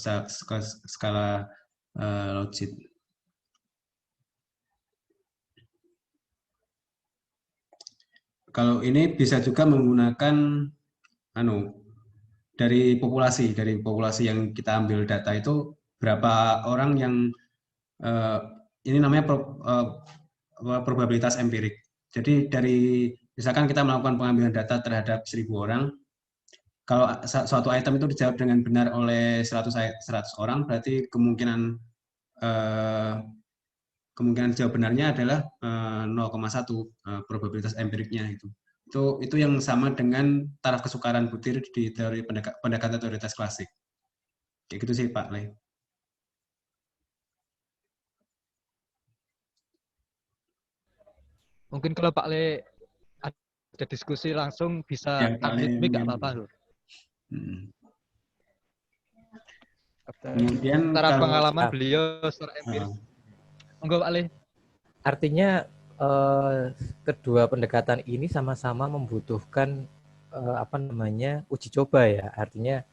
skala logit. Kalau ini bisa juga menggunakan dari populasi yang kita ambil data itu berapa orang yang ini namanya probabilitas empirik. Jadi misalkan kita melakukan pengambilan data terhadap 1.000 orang, kalau suatu item itu dijawab dengan benar oleh 100 orang, berarti kemungkinan jawab benarnya adalah 0,1 probabilitas empiriknya itu. Itu yang sama dengan taraf kesukaran butir di teori pendekatan teoritas klasik. Kayak gitu sih Pak Le. Mungkin kalau Pak Le ada diskusi langsung bisa Ya, Pak Le unmute mic nggak mungkin. apa-apa loh. Kemudian Secara kalau pengalaman beliau secara empiris. Monggo Pak Le. Artinya kedua pendekatan ini sama-sama membutuhkan uji coba ya. Artinya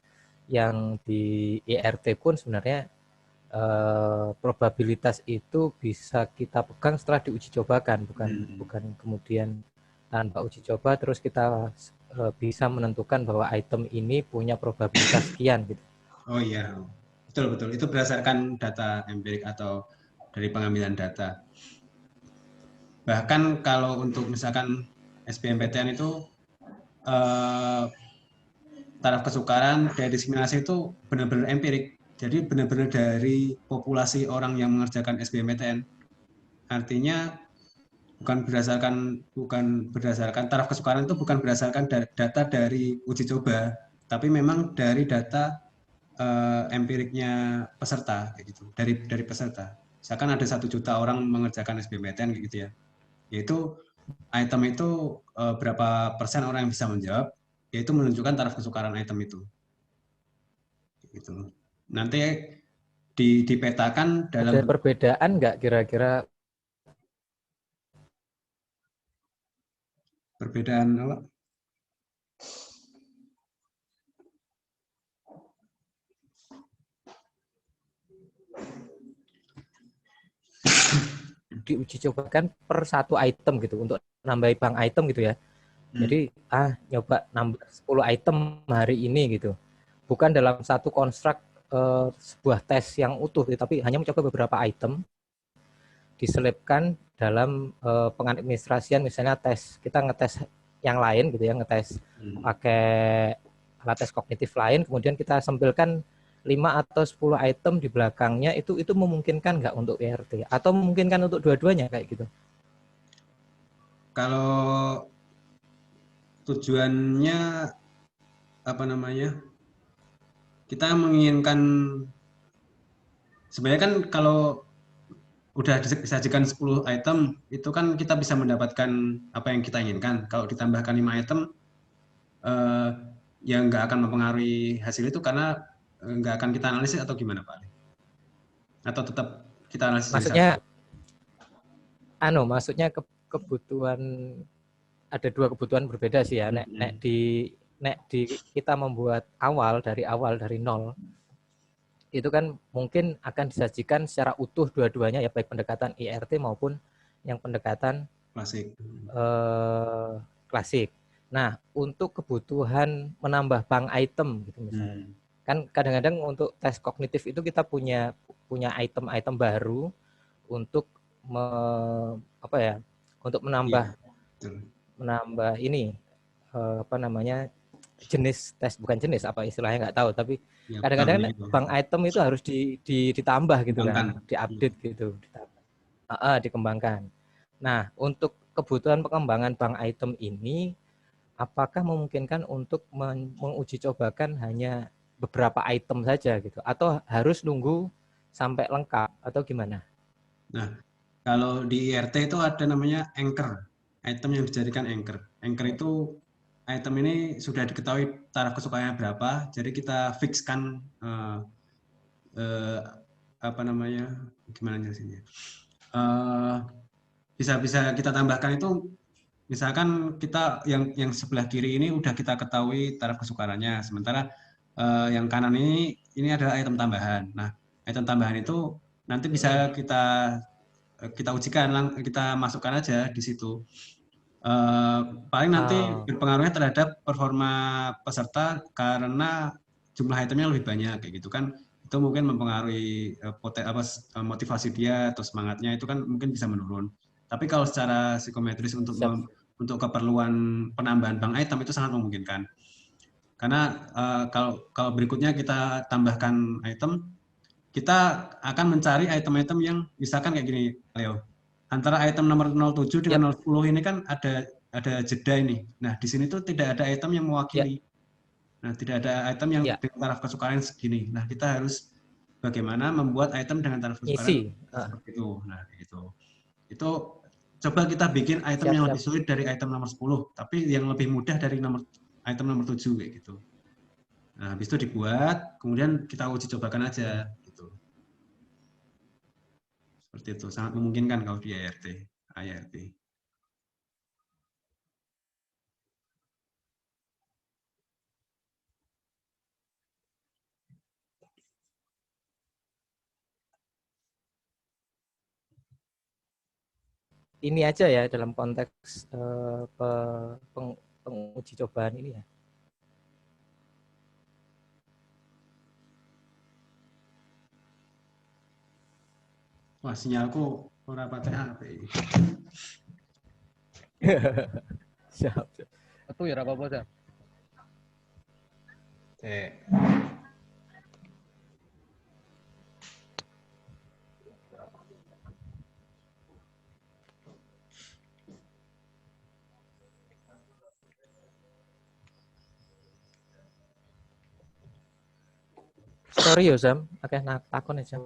yang di IRT pun sebenarnya probabilitas itu bisa kita pegang setelah diuji cobakan, bukan kemudian tanpa uji coba terus kita bisa menentukan bahwa item ini punya probabilitas sekian gitu. Oh iya, betul. Itu berdasarkan data empirik atau dari pengambilan data. Bahkan kalau untuk misalkan SBMPTN itu taraf kesukaran dari diskriminasi itu benar-benar empirik. Jadi benar-benar dari populasi orang yang mengerjakan SBMPTN. Artinya bukan berdasarkan taraf kesukaran itu bukan berdasarkan data dari uji coba, tapi memang dari data empiriknya peserta kayak gitu, dari peserta. Misalkan ada 1 juta orang mengerjakan SBMPTN gitu ya. Yaitu item itu berapa persen orang yang bisa menjawab, yaitu menunjukkan taraf kesukaran item itu. Gitu. Nanti dipetakan dalam. Ada perbedaan nggak kira-kira? Perbedaan apa? Diuji cobakan per satu item gitu untuk nambah bank item gitu ya. Jadi nyoba nambah 10 item hari ini gitu. Bukan dalam satu konstruk sebuah tes yang utuh, tapi hanya mencoba beberapa item diselipkan dalam pengadministrasian, misalnya tes kita ngetes yang lain gitu ya, ngetes pakai alat tes kognitif lain, kemudian kita sampilkan 5 atau 10 item di belakangnya, itu memungkinkan nggak untuk IRT atau memungkinkan untuk dua-duanya kayak gitu? Kalau tujuannya kita menginginkan, sebenarnya kan kalau udah disajikan 10 item itu kan kita bisa mendapatkan apa yang kita inginkan. Kalau ditambahkan 5 item yang nggak akan mempengaruhi hasil itu karena nggak akan kita analisis atau gimana Pak? Atau tetap kita analisis? Maksudnya kebutuhan, ada 2 kebutuhan berbeda sih ya. Nek di kita membuat dari nol, itu kan mungkin akan disajikan secara utuh dua-duanya ya, baik pendekatan IRT maupun yang pendekatan klasik. Nah, untuk kebutuhan menambah bank item gitu misalnya, Kan kadang-kadang untuk tes kognitif itu kita punya item-item baru untuk apa ya? Untuk menambah Betul. ini apa namanya? Jenis tes, bukan jenis apa istilahnya nggak tahu, tapi Ya, kadang-kadang banknya itu bank item itu harus ditambah gitu dikembangkan. kan, diupdate gitu, dikembangkan. Nah, untuk kebutuhan pengembangan bank item ini, apakah memungkinkan untuk menguji cobakan hanya beberapa item saja gitu, atau harus nunggu sampai lengkap atau gimana? Nah, kalau di IRT itu ada namanya anchor, item yang dijadikan anchor. Anchor itu item ini sudah diketahui taraf kesukaannya berapa, jadi kita fixkan apa namanya, gimana jelasinnya? Bisa kita tambahkan itu, misalkan kita yang sebelah kiri ini udah kita ketahui taraf kesukarannya, sementara yang kanan ini adalah item tambahan. Nah, item tambahan itu nanti bisa kita ujikan, kita masukkan aja di situ. Paling nanti berpengaruhnya terhadap performa peserta karena jumlah itemnya lebih banyak kayak gitu kan, itu mungkin mempengaruhi motivasi dia atau semangatnya, itu kan mungkin bisa menurun. Tapi kalau secara psikometris untuk keperluan penambahan bank item itu sangat memungkinkan. Karena kalau berikutnya kita tambahkan item, kita akan mencari item-item yang misalkan kayak gini, Leo. Antara item nomor 07 dengan 010 ini kan ada jeda ini. Nah, di sini tuh tidak ada item yang mewakili. Nah, tidak ada item yang dengan taraf kesukaan segini. Nah, kita harus bagaimana membuat item dengan taraf kesukaan seperti itu. Nah, itu coba kita bikin item yang lebih sulit dari item nomor 10, tapi yang lebih mudah dari item nomor 7 kayak gitu. Nah, habis itu dibuat, kemudian kita uji cobakan aja gitu. Seperti itu, sangat memungkinkan kalau di IRT. Ini aja ya dalam konteks penguji cobaan ini ya. Wah, sinyalku ora patek HP. Siap. Itu ya apa-apa dah. Sorry ya Sam, akeh takon aja.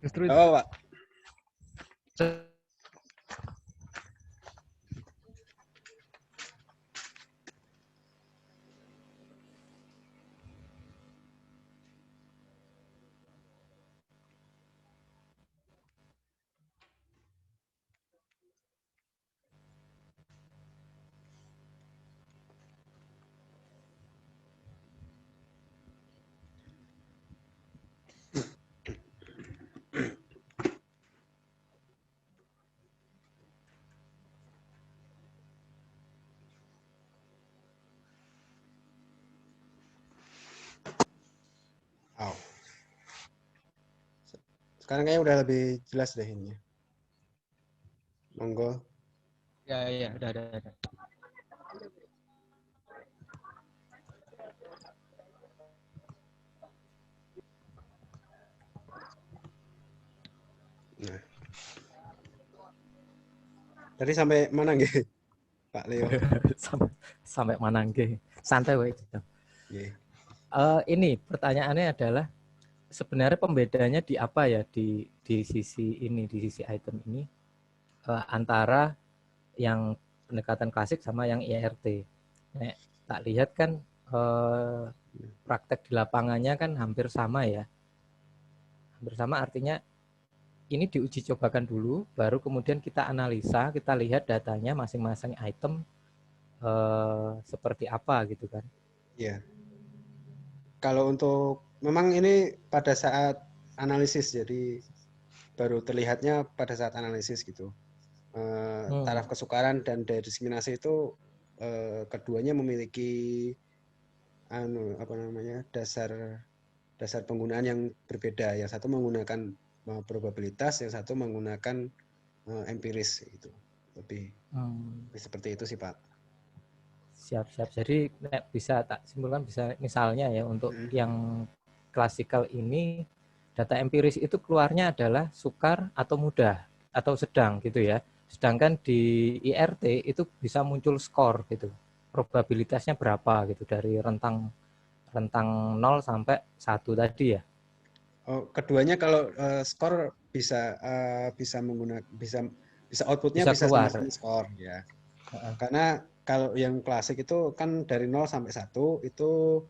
Justru Oh, Pak. Oh. Sekarang kayaknya udah lebih jelas deh ini. Monggo. Ya, udah ada. Nah. Tadi sampai mana nggih, Pak Leo? sampai mana nggih? Santai wae. Ini pertanyaannya adalah sebenarnya pembedanya di apa ya di sisi ini, di sisi item ini antara yang pendekatan klasik sama yang IRT. Nah, tak lihat kan praktek di lapangannya kan hampir sama ya. Hampir sama artinya ini diuji cobakan dulu, baru kemudian kita analisa, kita lihat datanya masing-masing item seperti apa gitu kan. Iya. Kalau untuk memang ini pada saat analisis, jadi baru terlihatnya pada saat analisis gitu. Taraf kesukaran dan daya diskriminasi itu keduanya memiliki dasar penggunaan yang berbeda. Yang satu menggunakan probabilitas, yang satu menggunakan empiris gitu. Lebih seperti itu sih, Pak. Siap. Jadi bisa tak simpulkan, bisa misalnya ya untuk yang klasikal ini data empiris itu keluarnya adalah sukar atau mudah atau sedang gitu ya. Sedangkan di IRT itu bisa muncul skor gitu. Probabilitasnya berapa gitu dari rentang 0 sampai 1 tadi ya. Oh, keduanya kalau skor bisa outputnya bisa keluar. sama-sama skor ya. Karena kalau yang klasik itu kan dari 0 sampai 1 itu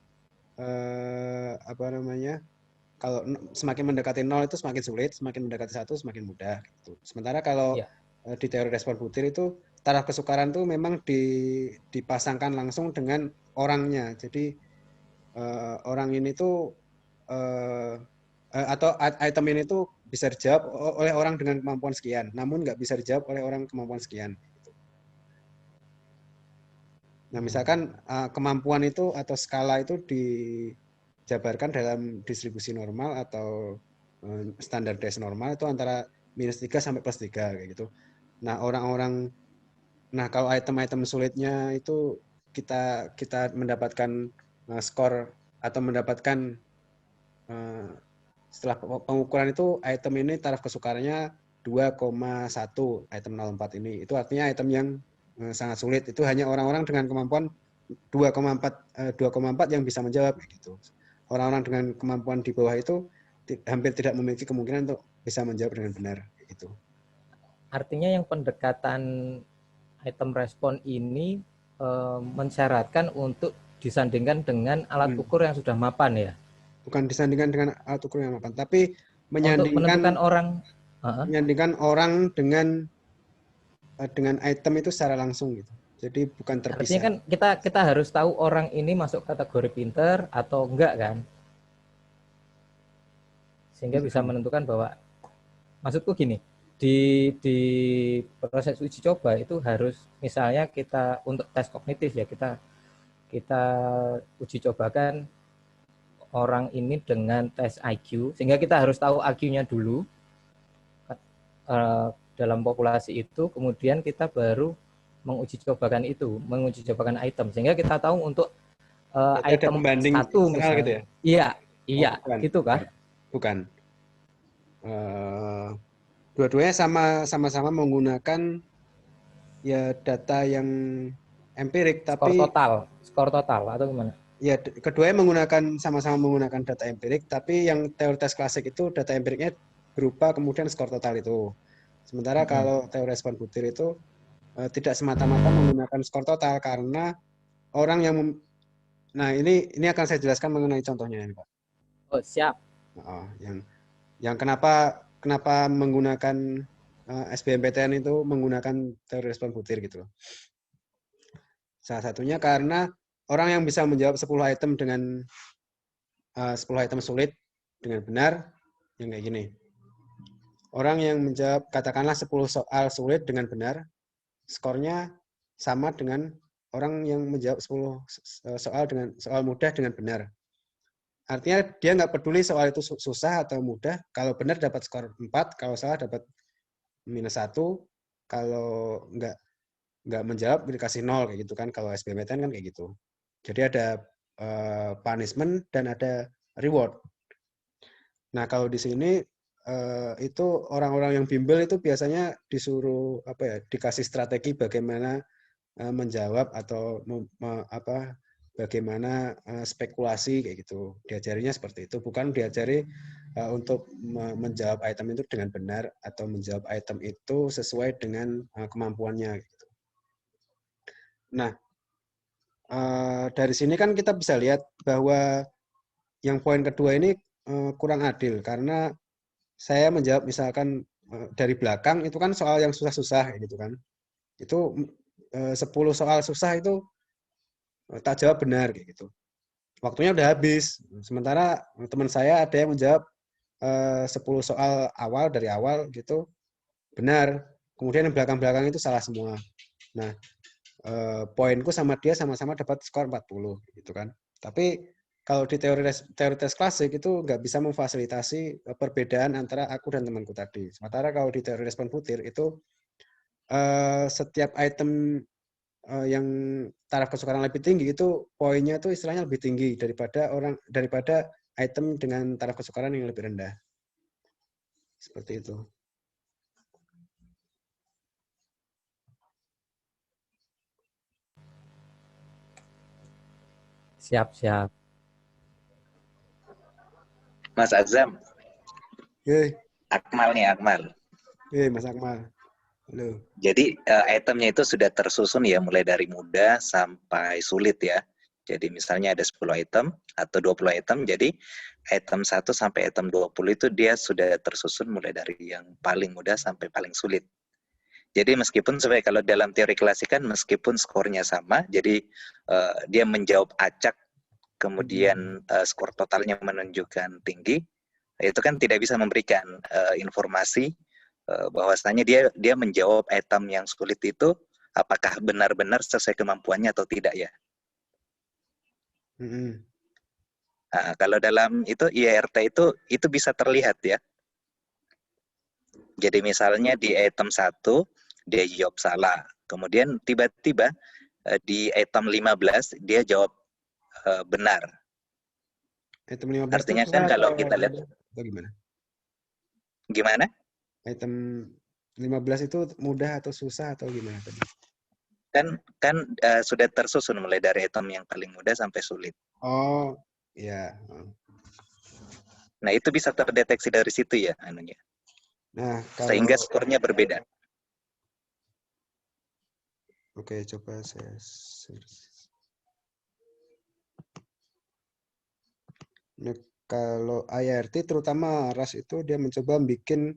kalau semakin mendekati 0 itu semakin sulit, semakin mendekati 1 semakin mudah gitu. Sementara kalau di teori respon butir itu taraf kesukaran itu memang dipasangkan langsung dengan orangnya. Jadi orang ini tuh atau item ini tuh bisa dijawab oleh orang dengan kemampuan sekian, namun nggak bisa dijawab oleh orang kemampuan sekian. Nah, misalkan kemampuan itu atau skala itu dijabarkan dalam distribusi normal atau standar deviasi normal itu antara -3 sampai +3 kayak gitu. Nah, kalau item-item sulitnya itu kita mendapatkan skor atau mendapatkan setelah pengukuran itu item ini taraf kesukarannya 2,1 item 04 ini. Itu artinya item yang sangat sulit. Itu hanya orang-orang dengan kemampuan 2,4 yang bisa menjawab gitu. Orang-orang dengan kemampuan di bawah itu hampir tidak memiliki kemungkinan untuk bisa menjawab dengan benar gitu. Artinya yang pendekatan item respon ini mensyaratkan untuk disandingkan dengan alat ukur yang sudah mapan ya. Bukan disandingkan dengan alat ukur yang mapan, tapi menyandingkan orang dengan item itu secara langsung gitu. Jadi bukan terpisah. Artinya kan kita harus tahu orang ini masuk kategori pinter atau enggak kan, sehingga bisa menentukan bahwa, maksudku gini, di proses uji coba itu harus misalnya kita untuk tes kognitif ya kita uji cobakan orang ini dengan tes IQ, sehingga kita harus tahu IQ-nya dulu dalam populasi itu, kemudian kita baru menguji cobakan item, sehingga kita tahu untuk item satu misalnya gitu ya? Iya, gitu kan? Bukan. Dua-duanya sama-sama menggunakan ya data yang empirik, tapi skor total atau gimana? Ya, keduanya sama-sama menggunakan data empirik, tapi yang teori tes klasik itu data empiriknya berupa kemudian skor total itu. Sementara kalau teori respon butir itu tidak semata-mata menggunakan skor total karena orang yang nah ini akan saya jelaskan mengenai contohnya ini, Pak. Oh, siap. Yang kenapa menggunakan SBMPTN itu menggunakan teori respon butir gitu. Salah satunya karena orang yang bisa menjawab 10 item dengan 10 item sulit dengan benar, yang kayak gini. Orang yang menjawab katakanlah 10 soal sulit dengan benar, skornya sama dengan orang yang menjawab 10 soal mudah dengan benar. Artinya dia nggak peduli soal itu susah atau mudah, kalau benar dapat skor 4, kalau salah dapat -1, kalau nggak menjawab dikasih 0 kayak gitu kan, kalau SBMPTN kan kayak gitu. Jadi ada punishment dan ada reward. Nah, kalau di sini itu orang-orang yang bimbel itu biasanya disuruh dikasih strategi bagaimana menjawab atau bagaimana spekulasi kayak gitu. Diajarinya seperti itu, bukan diajari untuk menjawab item itu dengan benar atau menjawab item itu sesuai dengan kemampuannya gitu. Nah, dari sini kan kita bisa lihat bahwa yang poin kedua ini kurang adil karena saya menjawab misalkan dari belakang itu kan soal yang susah-susah gitu kan. Itu 10 soal susah itu tak jawab benar kayak gitu. Waktunya udah habis. Sementara teman saya ada yang menjawab 10 soal dari awal gitu benar. Kemudian yang belakang-belakang itu salah semua. Nah, poinku sama dia sama-sama dapat skor 40 gitu kan. Tapi kalau di teori tes klasik itu nggak bisa memfasilitasi perbedaan antara aku dan temanku tadi. Sementara kalau di teori respon butir itu setiap item yang taraf kesukaran lebih tinggi itu poinnya itu istilahnya lebih tinggi daripada item dengan taraf kesukaran yang lebih rendah. Seperti itu. Siap. Mas Azam, Yeay, Akmal nih, Akmal. Mas Akmal. Halo. Jadi itemnya itu sudah tersusun ya mulai dari mudah sampai sulit ya. Jadi misalnya ada 10 item atau 20 item, jadi item 1 sampai item 20 itu dia sudah tersusun mulai dari yang paling mudah sampai paling sulit. Jadi meskipun sebenarnya kalau dalam teori klasik kan meskipun skornya sama, jadi dia menjawab acak, kemudian skor totalnya menunjukkan tinggi, itu kan tidak bisa memberikan informasi bahwasanya dia menjawab item yang sulit itu apakah benar-benar sesuai kemampuannya atau tidak ya. Nah, kalau dalam itu IRT itu bisa terlihat ya. Jadi misalnya di item 1 dia jawab salah, kemudian tiba-tiba di item 15 dia jawab benar. Item 15 Artinya itu kan kalau atau kita lihat atau gimana? Gimana? Item 15 itu mudah atau susah atau gimana tadi? Kan sudah tersusun mulai dari item yang paling mudah sampai sulit. Oh, iya. Nah, itu bisa terdeteksi dari situ ya anunya. Nah, Sehingga skornya berbeda. Oke, coba saya search. Nah, kalau IRT terutama RAS itu dia mencoba bikin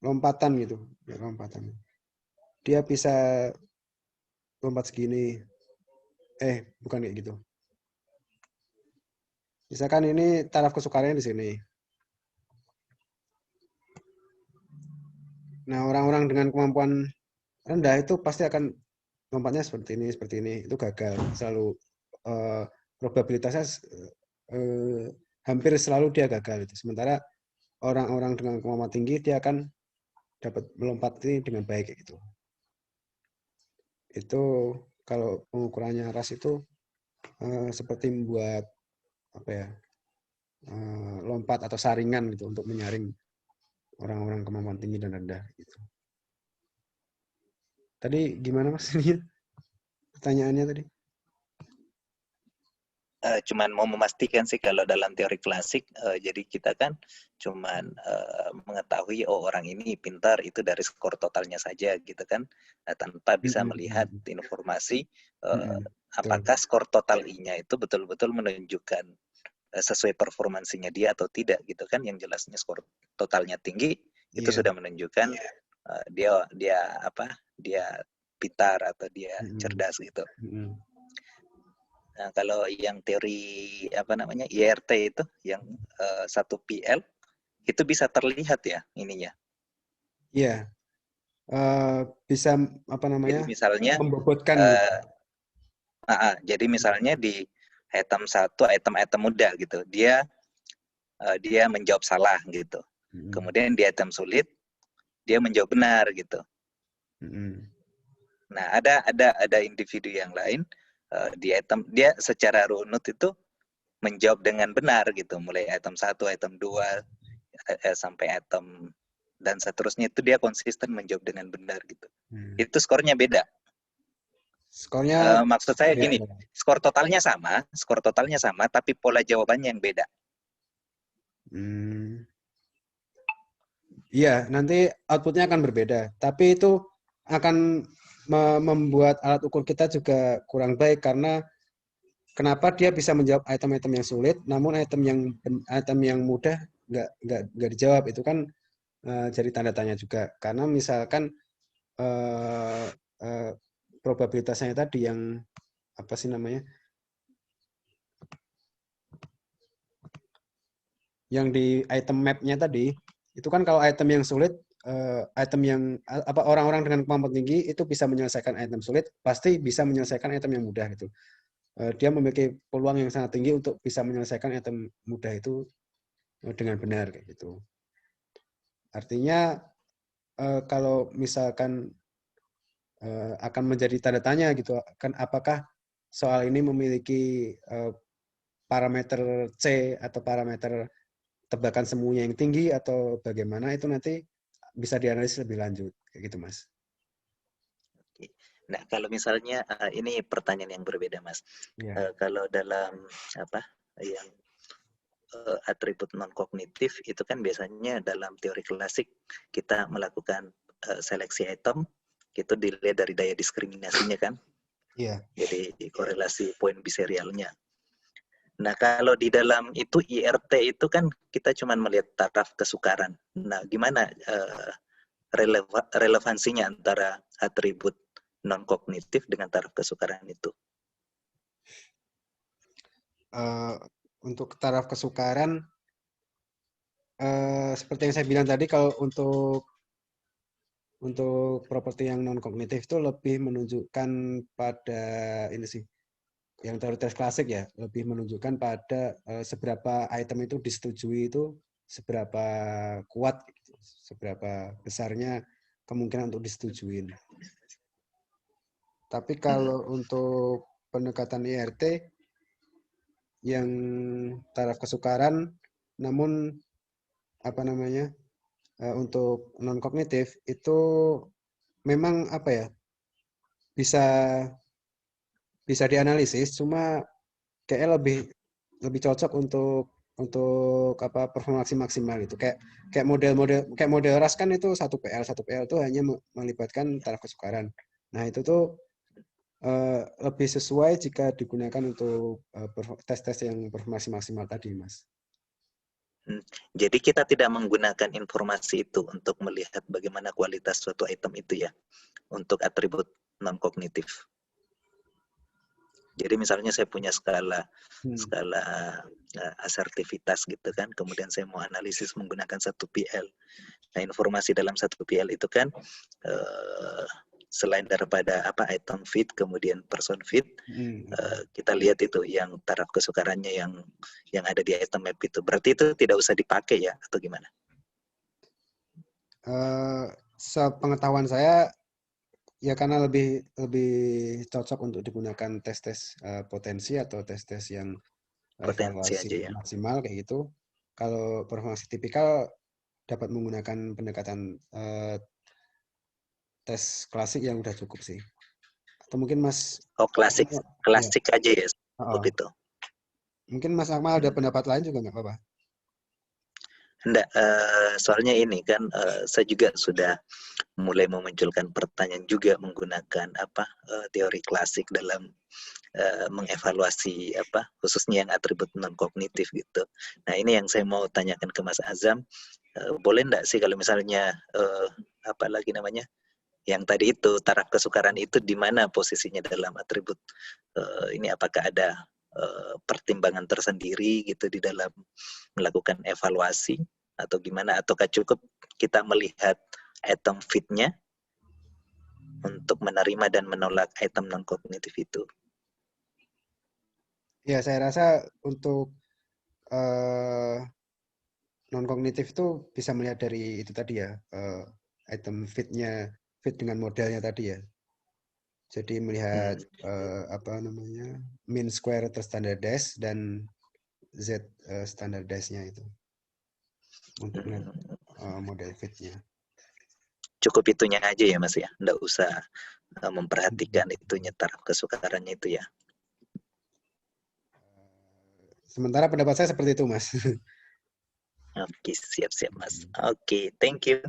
lompatan gitu, ya, lompatan. Dia bisa lompat segini. Bukan kayak gitu. Misalkan ini taraf kesukarannya di sini. Nah, orang-orang dengan kemampuan rendah itu pasti akan lompatnya seperti ini. Itu gagal. Selalu probabilitasnya hampir selalu dia gagal itu. Sementara orang-orang dengan kemampuan tinggi dia akan dapat melompat ini dengan baik gitu. Itu kalau pengukurannya RAS itu seperti membuat lompat atau saringan gitu untuk menyaring orang-orang kemampuan tinggi dan rendah gitu. Tadi gimana Mas ini? Pertanyaannya tadi? Cuman mau memastikan sih kalau dalam teori klasik, jadi kita kan cuman mengetahui orang ini pintar itu dari skor totalnya saja gitu kan, tanpa bisa melihat informasi apakah skor total I-nya itu betul-betul menunjukkan sesuai performansinya dia atau tidak gitu kan. Yang jelasnya skor totalnya tinggi itu sudah menunjukkan dia pintar atau dia cerdas gitu. Nah, kalau yang teori IRT itu yang 1 PL itu bisa terlihat ya ininya. Iya. Bisa Jadi misalnya membobotkan. jadi misalnya di item 1, item mudah gitu. Dia menjawab salah gitu. Kemudian di item sulit dia menjawab benar gitu. Nah, ada individu yang lain di item dia secara runut itu menjawab dengan benar gitu, mulai item 1, item 2 sampai item dan seterusnya itu dia konsisten menjawab dengan benar gitu. Itu skornya beda. Skornya maksud saya gini, skor totalnya sama tapi pola jawabannya yang beda. Iya, nanti outputnya akan berbeda. Tapi itu akan membuat alat ukur kita juga kurang baik karena kenapa dia bisa menjawab item-item yang sulit, namun item yang mudah nggak dijawab, itu kan jadi tanda tanya juga. Karena misalkan probabilitasnya tadi yang apa sih namanya? Yang di item map-nya tadi, itu kan kalau item yang sulit, item yang orang-orang dengan kemampuan tinggi itu bisa menyelesaikan item sulit, pasti bisa menyelesaikan item yang mudah gitu. dia memiliki peluang yang sangat tinggi untuk bisa menyelesaikan item mudah itu dengan benar kayak gitu. Artinya kalau misalkan akan menjadi tanda tanya gitu, kan apakah soal ini memiliki parameter C atau parameter tebakan semuanya yang tinggi atau bagaimana, itu nanti bisa dianalisis lebih lanjut kayak gitu, Mas. Nah, kalau misalnya ini pertanyaan yang berbeda, Mas. Iya. Kalau dalam yang atribut non kognitif itu kan biasanya dalam teori klasik kita melakukan seleksi item itu dilihat dari daya diskriminasinya kan. Iya. Jadi korelasi poin biserialnya. Nah, kalau di dalam itu IRT itu kan kita cuma melihat taraf kesukaran. Nah, gimana relevansinya antara atribut non kognitif dengan taraf kesukaran itu? Untuk taraf kesukaran, seperti yang saya bilang tadi, kalau untuk properti yang non kognitif itu lebih menunjukkan pada ini sih, yang teoritis klasik ya, lebih menunjukkan pada seberapa item itu disetujui, itu seberapa kuat, seberapa besarnya kemungkinan untuk disetujuin. Tapi kalau untuk pendekatan IRT yang taraf kesukaran, namun apa namanya, untuk non kognitif itu memang apa ya, bisa dianalisis, cuma kayaknya lebih cocok untuk apa, performasi maksimal itu, kayak model RAS kan itu satu PL itu hanya melibatkan taraf kesukaran. Nah itu tuh lebih sesuai jika digunakan untuk tes-tes yang performasi maksimal tadi, Mas. Jadi kita tidak menggunakan informasi itu untuk melihat bagaimana kualitas suatu item itu ya, untuk atribut non kognitif. Jadi misalnya saya punya skala asertivitas gitu kan, kemudian saya mau analisis menggunakan satu PL. Nah, informasi dalam satu PL itu kan selain daripada item fit, kemudian person fit, kita lihat itu yang taraf kesukarannya yang ada di item map itu. Berarti itu tidak usah dipakai ya, atau gimana? Sepengetahuan saya ya, karena lebih cocok untuk digunakan tes-tes potensi atau tes-tes yang Potensi evaluasi aja ya. maksimal kayak gitu. Kalau performasi tipikal dapat menggunakan pendekatan tes klasik yang udah cukup sih. Atau mungkin Mas klasik ya, aja ya, cukup itu. Mungkin Mas Akmal ada pendapat lain juga nggak apa-apa? Enggak, soalnya ini kan saya juga sudah mulai memunculkan pertanyaan juga menggunakan teori klasik dalam mengevaluasi khususnya yang atribut non kognitif gitu. Nah, ini yang saya mau tanyakan ke Mas Azam, boleh enggak sih kalau misalnya yang tadi itu taraf kesukaran itu di mana posisinya dalam atribut ini, apakah ada pertimbangan tersendiri gitu di dalam melakukan evaluasi atau gimana, ataukah cukup kita melihat item fit-nya untuk menerima dan menolak item non kognitif itu? Ya, saya rasa untuk non kognitif itu bisa melihat dari itu tadi ya, item fit-nya, fit dengan modelnya tadi ya. Jadi melihat mean square atau standard dash dan Z standard dash-nya itu untuk melihat model fit-nya. Cukup itunya aja ya Mas ya, nggak usah memperhatikan itunya taraf kesukarannya itu ya. Sementara pendapat saya seperti itu, Mas. Oke, siap-siap Mas. Oke, thank you.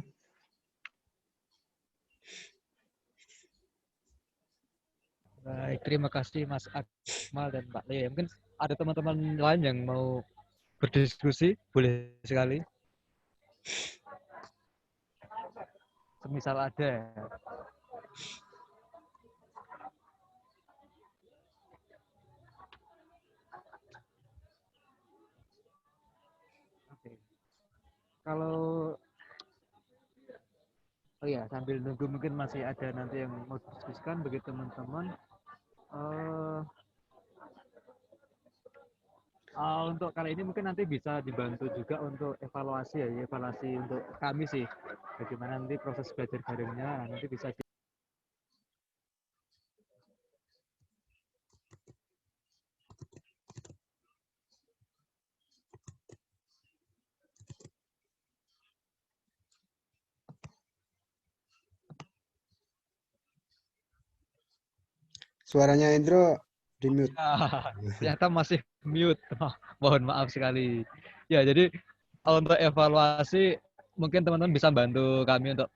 Baik, terima kasih Mas Akmal dan Mbak Lea. Mungkin ada teman-teman lain yang mau berdiskusi, boleh sekali. Semisal ada. Oke. Kalau sambil nunggu mungkin masih ada nanti yang mau didiskusikan bagi teman-teman. Untuk kali ini mungkin nanti bisa dibantu juga untuk evaluasi ya, evaluasi untuk kami sih. Bagaimana nanti proses belajar barengnya, nanti bisa Suaranya Indro di mute. ternyata masih mute. Mohon maaf sekali. Ya, jadi untuk evaluasi mungkin teman-teman bisa bantu kami untuk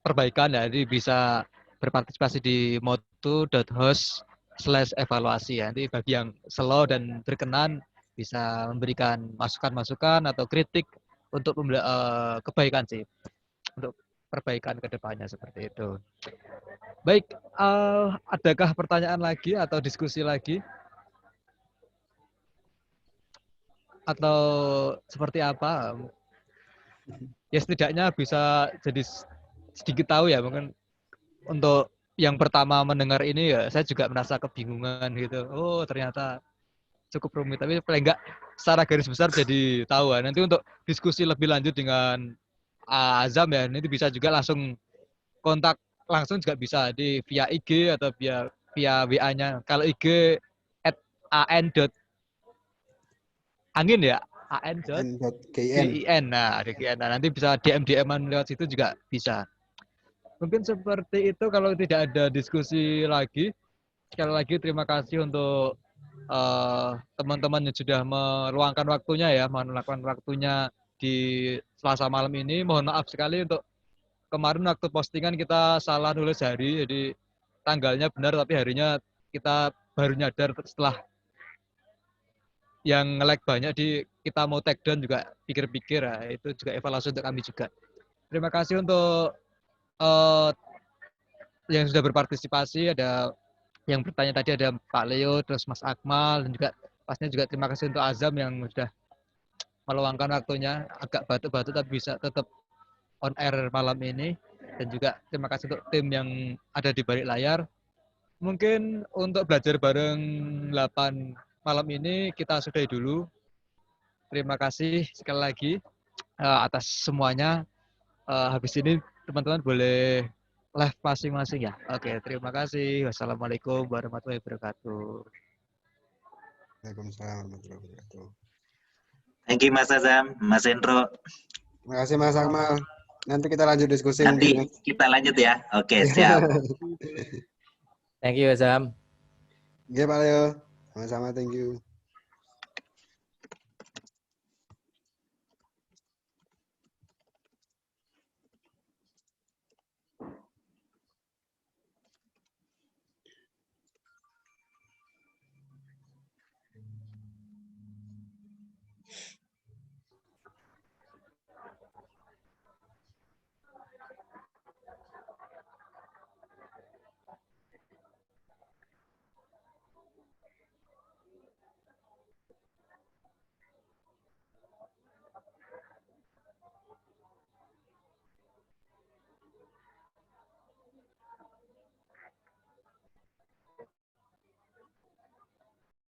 perbaikan ya. Jadi bisa berpartisipasi di motu.host/evaluasi ya. Nanti bagi yang slow dan berkenan bisa memberikan masukan-masukan atau kritik untuk kebaikan sih. Untuk perbaikan ke depannya seperti itu. Baik, adakah pertanyaan lagi atau diskusi lagi? Atau seperti apa? Ya setidaknya bisa jadi sedikit tahu ya, mungkin untuk yang pertama mendengar ini ya saya juga merasa kebingungan gitu. Oh ternyata cukup rumit, tapi paling enggak secara garis besar jadi tahu ya. Nanti untuk diskusi lebih lanjut dengan Azam ya, nanti bisa juga langsung kontak langsung juga bisa di via IG atau via WA-nya. Kalau IG @an.angin ya, N.GIN. an.gin. Nah, ada GIN. Nah, nanti bisa DM-an lewat situ juga bisa. Mungkin seperti itu kalau tidak ada diskusi lagi. Sekali lagi terima kasih untuk teman-teman yang sudah meluangkan waktunya ya, meluangkan waktunya di Selasa malam ini. Mohon maaf sekali untuk kemarin waktu postingan kita salah nulis hari, jadi tanggalnya benar tapi harinya kita baru nyadar setelah yang nge-like banyak di kita mau take down juga pikir-pikir ya, itu juga evaluasi untuk kami juga. Terima kasih untuk uh, yang sudah berpartisipasi, ada yang bertanya tadi ada Pak Leo, terus Mas Akmal, dan juga pastinya juga terima kasih untuk Azam yang sudah meluangkan waktunya, agak batu-batu tapi bisa tetap on air malam ini, dan juga terima kasih untuk tim yang ada di balik layar. Mungkin untuk belajar bareng 8 malam ini kita sudahi dulu. Terima kasih sekali lagi atas semuanya. Habis ini teman-teman boleh live masing-masing ya. Oke, terima kasih. Wassalamualaikum warahmatullahi wabarakatuh. Waalaikumsalam warahmatullahi wabarakatuh. Thank you Mas Azam, Mas Endro. Terima kasih Mas Akmal. Nanti kita lanjut diskusi Nanti mungkin. kita lanjut ya. Oke, siap. Thank you Azam. Oke Pak Leo. Sama-sama, thank you.